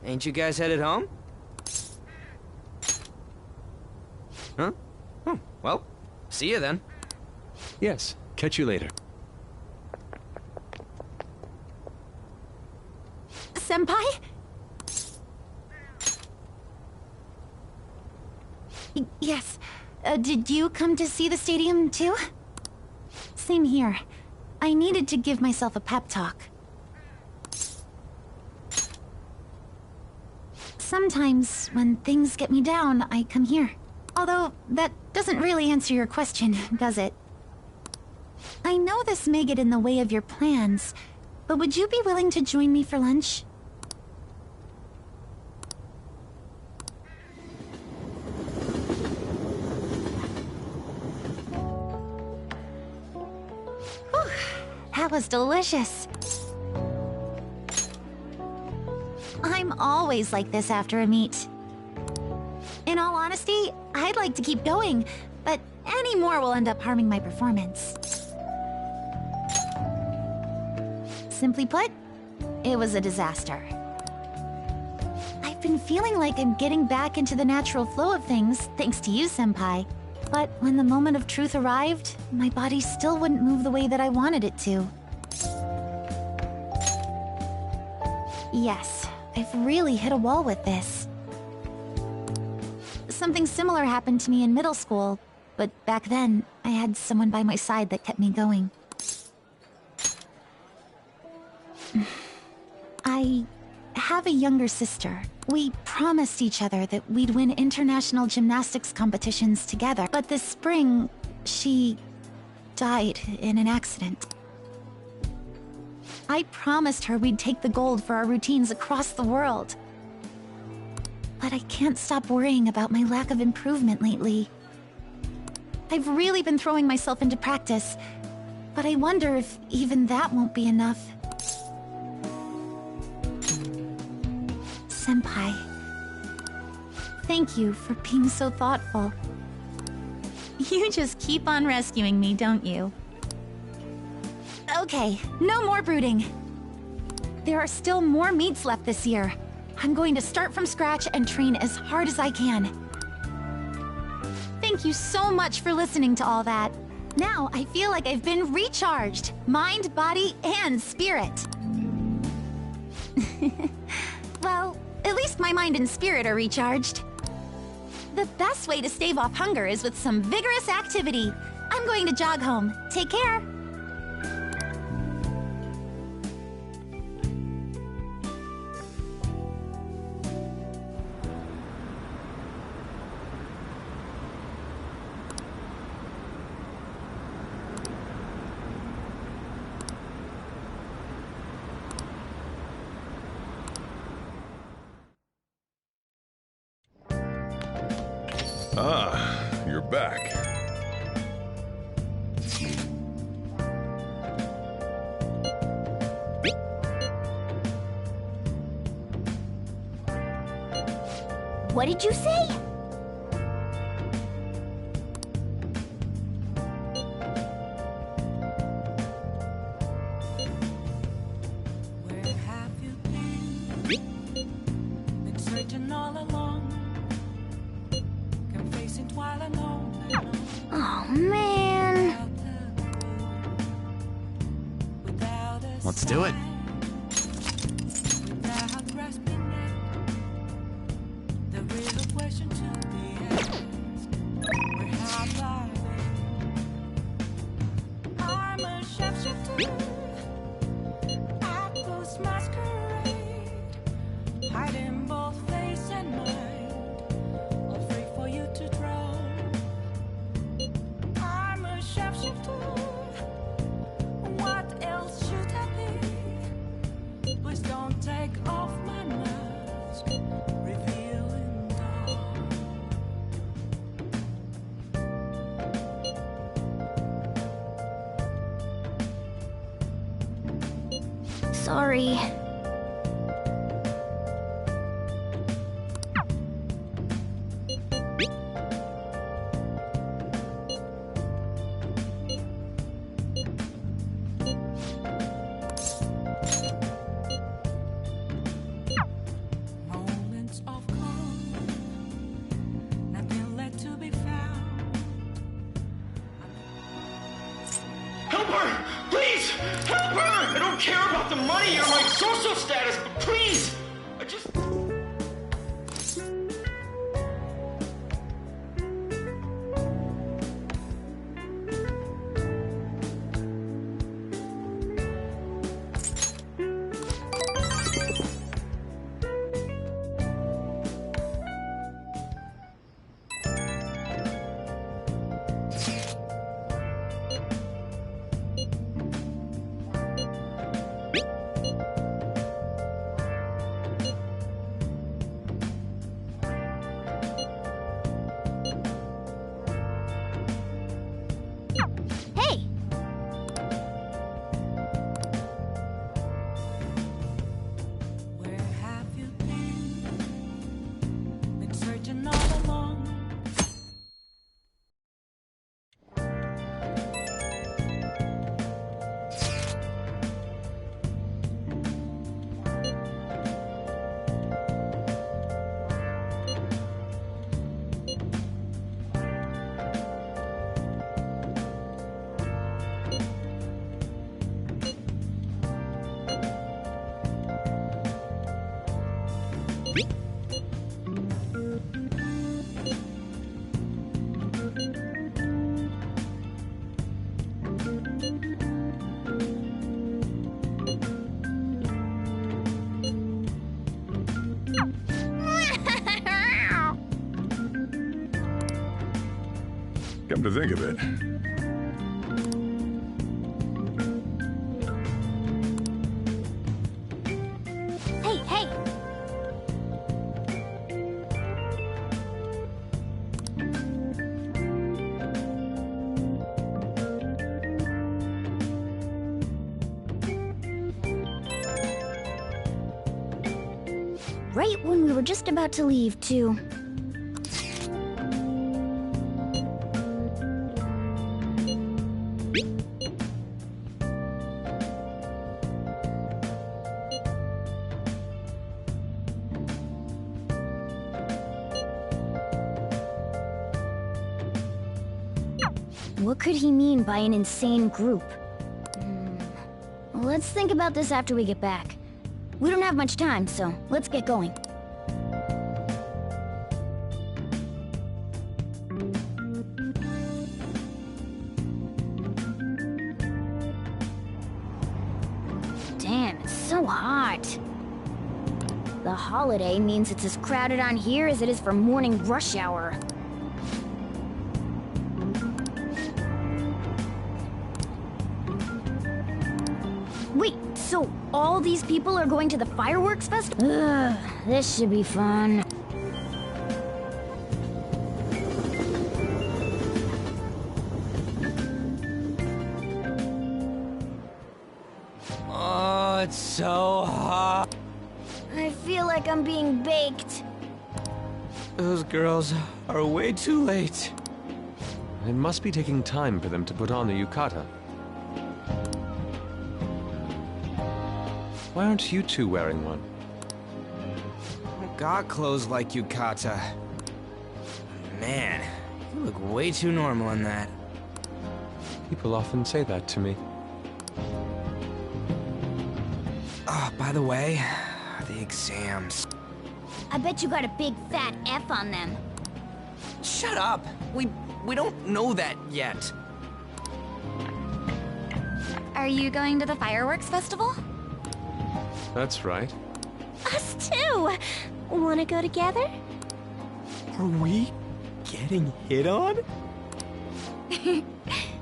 Ain't you guys headed home? Huh? Oh, well, see you then. Yes, catch you later. Senpai? Yes. Did you come to see the stadium, too? Same here. I needed to give myself a pep talk. Sometimes, when things get me down, I come here. Although, that doesn't really answer your question, does it? I know this may get in the way of your plans, but would you be willing to join me for lunch? Whew, that was delicious. I'm always like this after a meet. In all honesty, I'd like to keep going, but any more will end up harming my performance. Simply put, it was a disaster. I've been feeling like I'm getting back into the natural flow of things, thanks to you, Senpai. But when the moment of truth arrived, my body still wouldn't move the way that I wanted it to. Yes, I've really hit a wall with this. Something similar happened to me in middle school, but back then, I had someone by my side that kept me going. I have a younger sister. We promised each other that we'd win international gymnastics competitions together, but this spring, she died in an accident. I promised her we'd take the gold for our routines across the world. But I can't stop worrying about my lack of improvement lately. I've really been throwing myself into practice, but I wonder if even that won't be enough. Senpai, thank you for being so thoughtful. You just keep on rescuing me, don't you? Okay, no more brooding. There are still more meets left this year. I'm going to start from scratch and train as hard as I can. Thank you so much for listening to all that. Now I feel like I've been recharged. Mind, body, and spirit. Well, at least my mind and spirit are recharged. The best way to stave off hunger is with some vigorous activity. I'm going to jog home. Take care. Ah, you're back. What did you say? Where have you been searching all along, confessing while alone. Oh, man. Let's do it. Without grasping it, the real question to be asked, where have I been? I'm a shapeshifter, I ghost masquerade, hiding both face and mind. Sorry. Moments of calm, nothing left to be found. Help her! Please! Help her! I don't care about the money or my social status, but please! I just... Hey! Where have you been? Been searching all along. Come to think of it, Hey, hey! Right when we were just about to leave, too. What could he mean by an insane group? Let's think about this after we get back. We don't have much time, so let's get going. Damn, it's so hot. The holiday means it's as crowded on here as it is for morning rush hour. Wait, so all these people are going to the fireworks festival? Ugh, this should be fun. Oh, it's so hot. I feel like I'm being baked. Those girls are way too late. It must be taking time for them to put on the yukata. Why aren't you two wearing one? I got clothes like yukata. Man, you look way too normal in that. People often say that to me. Oh, by the way, the exams. I bet you got a big fat F on them. Shut up! We don't know that yet. Are you going to the fireworks festival? That's right. Us too! Wanna go together? Are we getting hit on?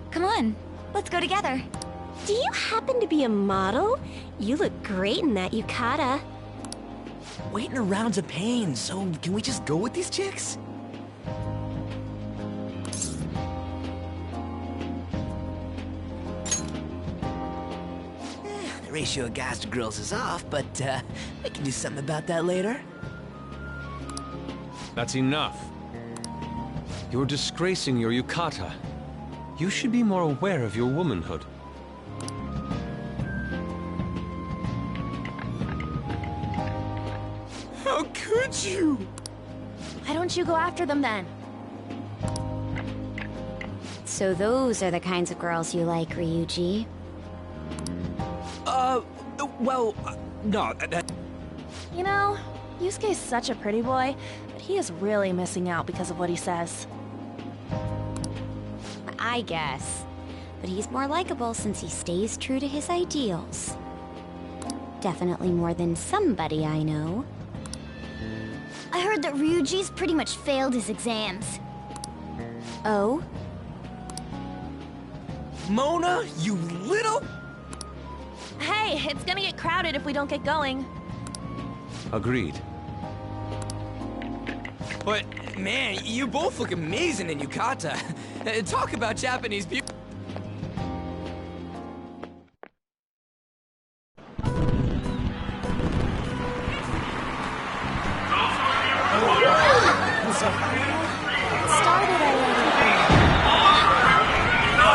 Come on, let's go together. Do you happen to be a model? You look great in that yukata. Waiting around's a pain, so can we just go with these chicks? There ratio of guys to girls is off, but we can do something about that later. That's enough. You're disgracing your yukata. You should be more aware of your womanhood. How could you? Why don't you go after them then? So those are the kinds of girls you like, Ryuji. Well, no, You know, Yusuke's such a pretty boy, but he is really missing out because of what he says. I guess. But he's more likable since he stays true to his ideals. Definitely more than somebody I know. I heard that Ryuji's pretty much failed his exams. Oh? Mona, you little... Hey, it's gonna get crowded if we don't get going. Agreed. But, man, you both look amazing in yukata. Talk about Japanese beauty. Started already. I know.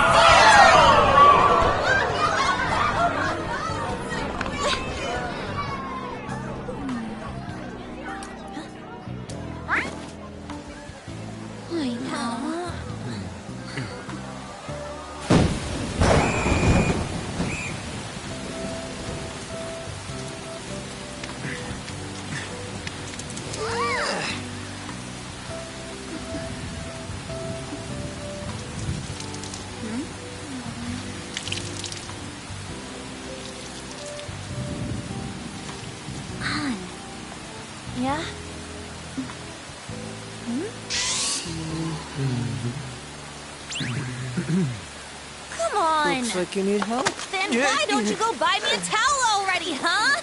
Yeah? Come on! Looks like you need help. Then why don't you go buy me a towel already, huh?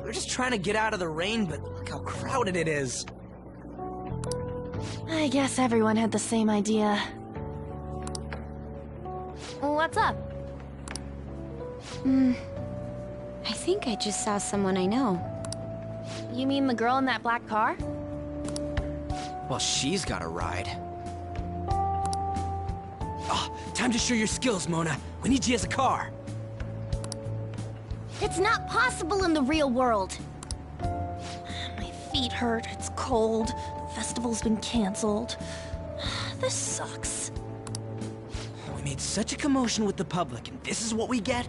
We're just trying to get out of the rain, but look how crowded it is. I guess everyone had the same idea. What's up? I think I just saw someone I know. You mean the girl in that black car? Well, she's got a ride. Oh, time to show your skills, Mona. We need you as a car. It's not possible in the real world. My feet hurt, it's cold, the festival's been canceled. This sucks. We made such a commotion with the public, and this is what we get?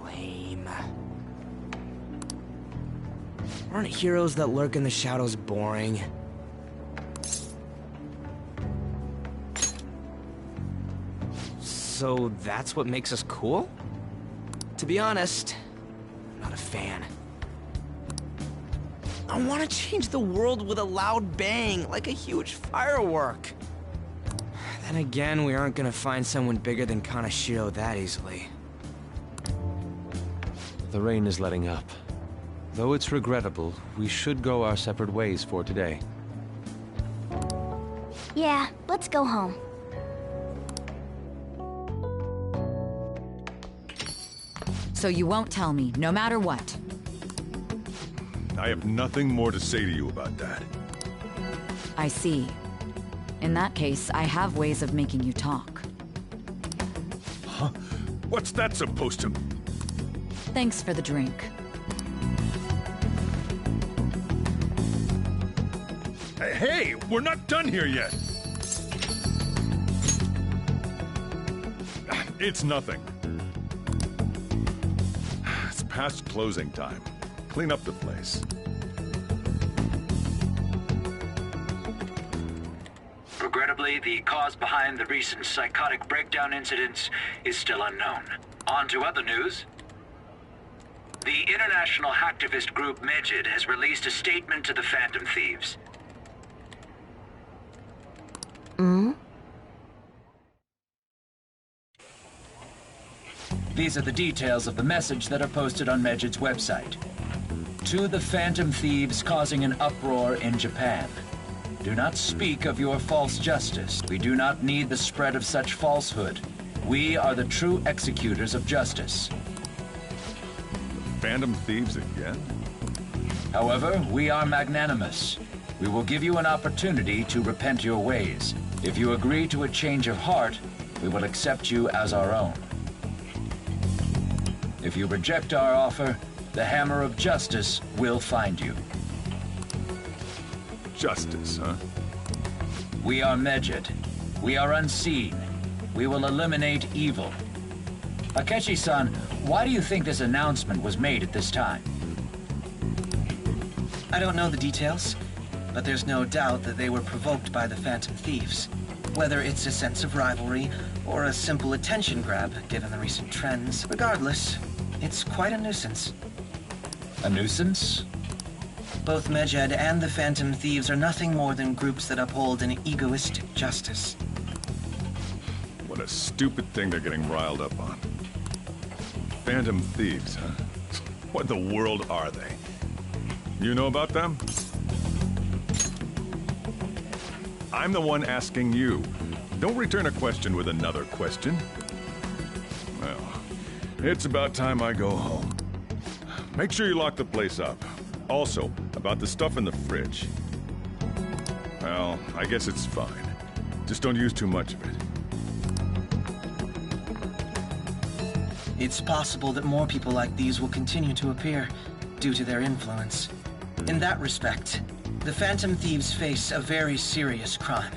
Lame. Aren't heroes that lurk in the shadows boring? So that's what makes us cool? To be honest, I'm not a fan. I want to change the world with a loud bang, like a huge firework. Then again, we aren't gonna find someone bigger than Kaneshiro that easily. The rain is letting up. Though it's regrettable, we should go our separate ways for today. Yeah, let's go home. So you won't tell me, no matter what. I have nothing more to say to you about that. I see. In that case, I have ways of making you talk. Huh? What's that supposed to... Thanks for the drink. Hey, we're not done here yet! It's nothing. It's past closing time. Clean up the place. Regrettably, the cause behind the recent psychotic breakdown incidents is still unknown. On to other news. The international hacktivist group Megid has released a statement to the Phantom Thieves. These are the details of the message that are posted on Medjed's website. To the Phantom Thieves causing an uproar in Japan. Do not speak of your false justice. We do not need the spread of such falsehood. We are the true executors of justice. Phantom Thieves again? However, we are magnanimous. We will give you an opportunity to repent your ways. If you agree to a change of heart, we will accept you as our own. If you reject our offer, the hammer of justice will find you. Justice, huh? We are Medjed. We are unseen. We will eliminate evil. Akechi-san, why do you think this announcement was made at this time? I don't know the details, but there's no doubt that they were provoked by the Phantom Thieves. Whether it's a sense of rivalry or a simple attention grab, given the recent trends, regardless, it's quite a nuisance. A nuisance? Both Medjed and the Phantom Thieves are nothing more than groups that uphold an egoistic justice. What a stupid thing they're getting riled up on. Phantom Thieves, huh? What in the world are they? You know about them? I'm the one asking you. Don't return a question with another question. Well, it's about time I go home. Make sure you lock the place up. Also, about the stuff in the fridge. Well, I guess it's fine. Just don't use too much of it. It's possible that more people like these will continue to appear due to their influence. In that respect, the Phantom Thieves face a very serious crime.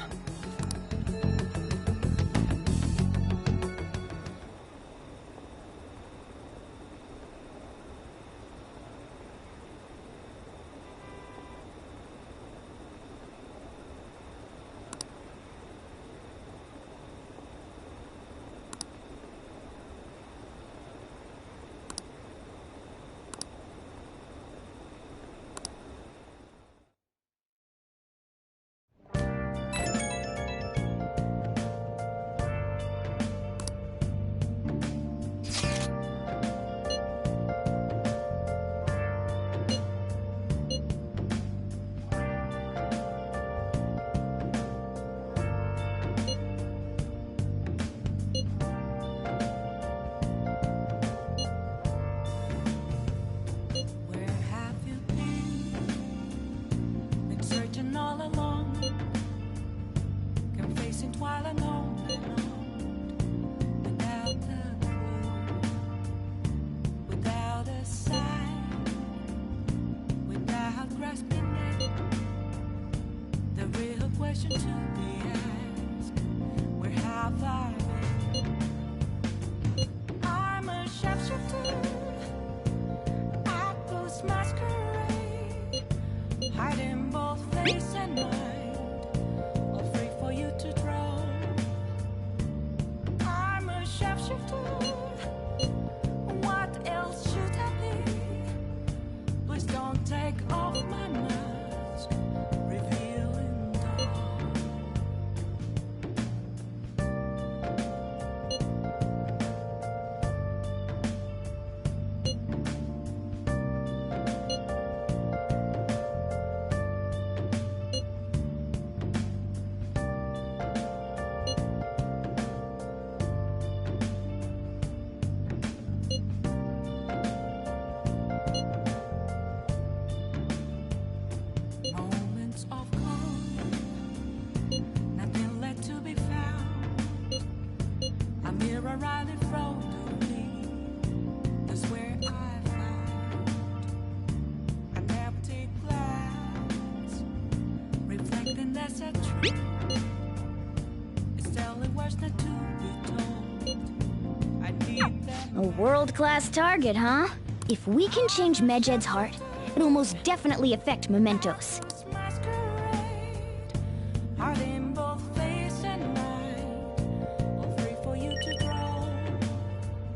A world-class target, huh? If we can change Medjed's heart, it'll most definitely affect Mementos.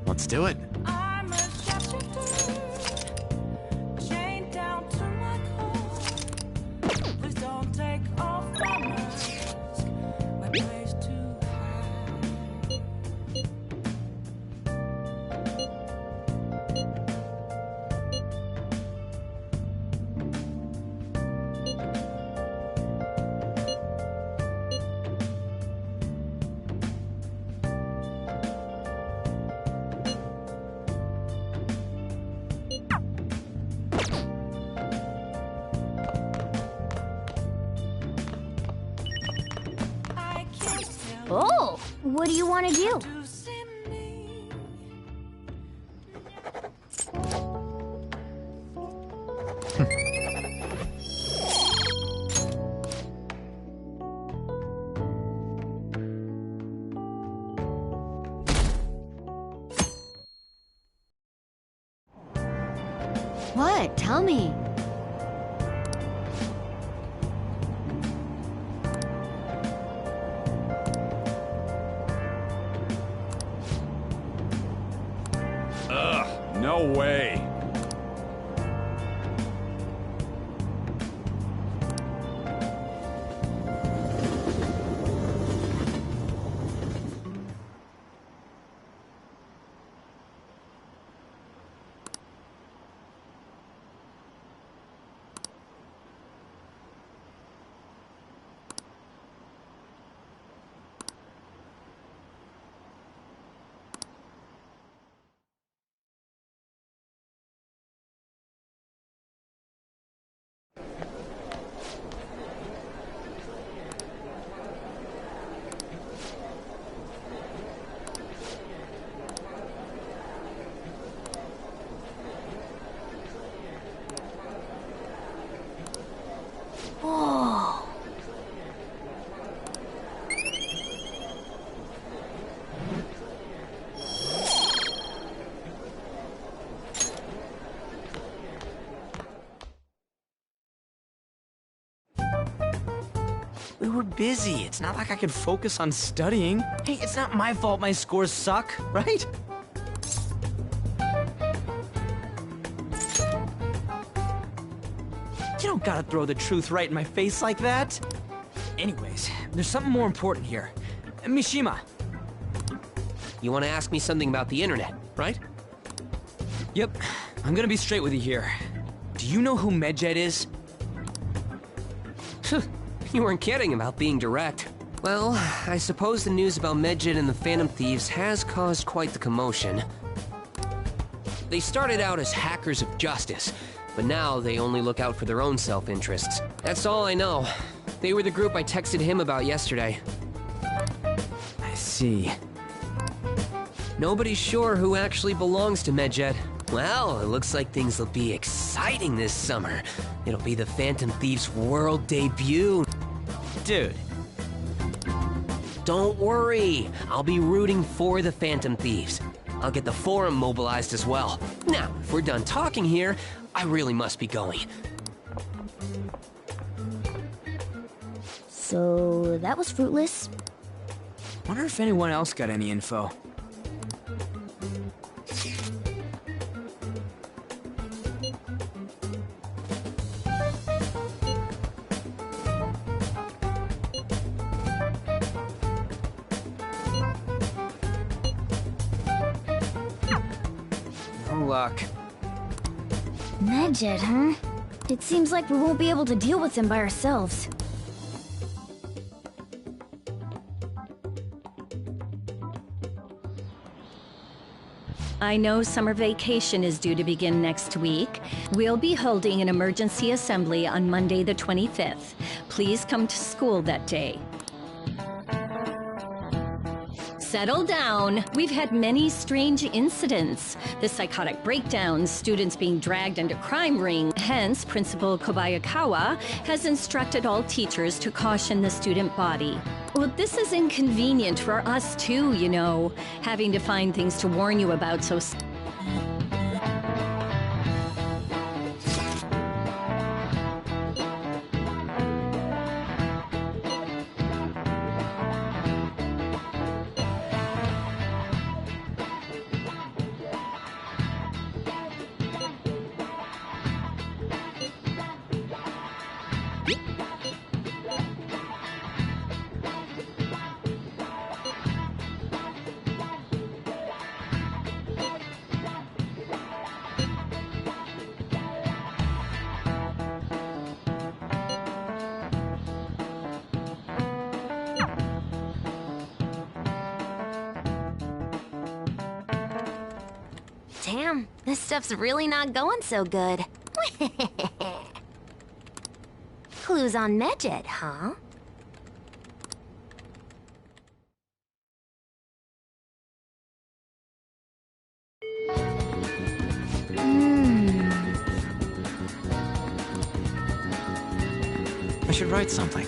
Let's do it. Oh, what do you want to do? What? Tell me. Ugh, no way. Whoa. We were busy. It's not like I could focus on studying. Hey, it's not my fault my scores suck, right? You don't gotta throw the truth right in my face like that. Anyways, there's something more important here. Mishima. You want to ask me something about the internet, right? Yep. I'm gonna be straight with you here. Do you know who Medjed is? You weren't kidding about being direct. Well, I suppose the news about Medjed and the Phantom Thieves has caused quite the commotion. They started out as hackers of justice, but now they only look out for their own self-interests. That's all I know. They were the group I texted him about yesterday. I see. Nobody's sure who actually belongs to Medjed. Well, it looks like things will be exciting this summer. It'll be the Phantom Thieves' world debut. Dude. Don't worry. I'll be rooting for the Phantom Thieves. I'll get the forum mobilized as well. Now, if we're done talking here, I really must be going. So, that was fruitless. Wonder if anyone else got any info. No luck. Medjed, huh? It seems like we won't be able to deal with him by ourselves. I know summer vacation is due to begin next week. We'll be holding an emergency assembly on Monday the 25th. Please come to school that day. Settle down. We've had many strange incidents. The psychotic breakdowns, students being dragged into crime ring. Hence, Principal Kobayakawa has instructed all teachers to caution the student body. Well, this is inconvenient for us too, you know, having to find things to warn you about so... Damn, this stuff's really not going so good. Clues on Medjed, huh? should write something.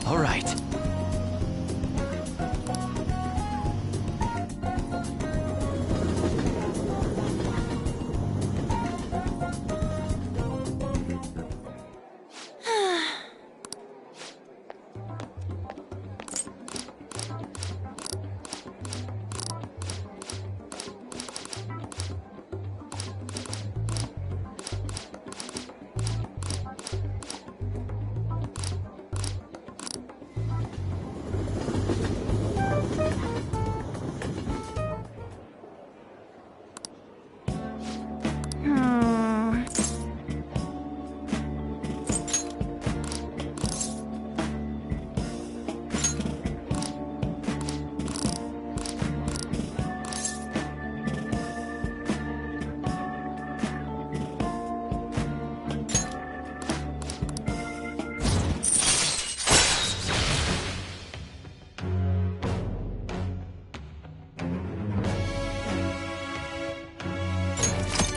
All right.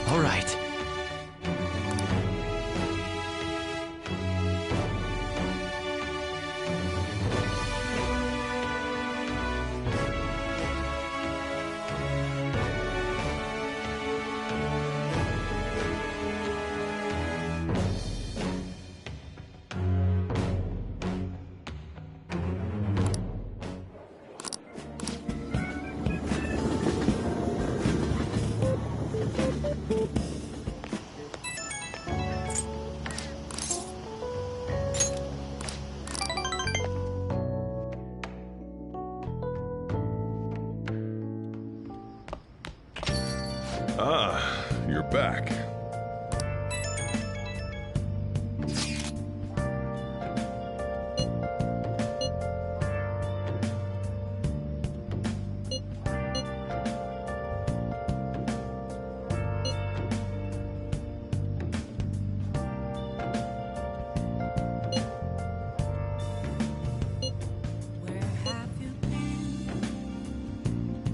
All right. Ah, you're back.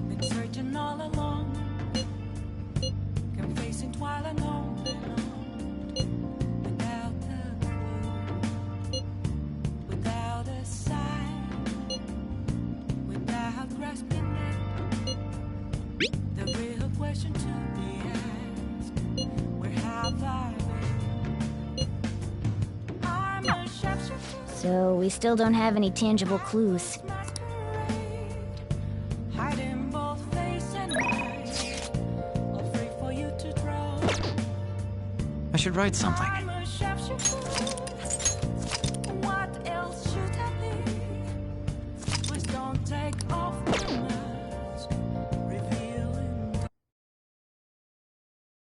Been searching all along, confessing while alone, without a clue, without a sign, without grasping it. The real question to be asked: where have I been? I'm a shapeshifter. So we still don't have any tangible clues. Hiding both face and eyes, afraid for you to draw. I should write something. I'm a shapeshifter.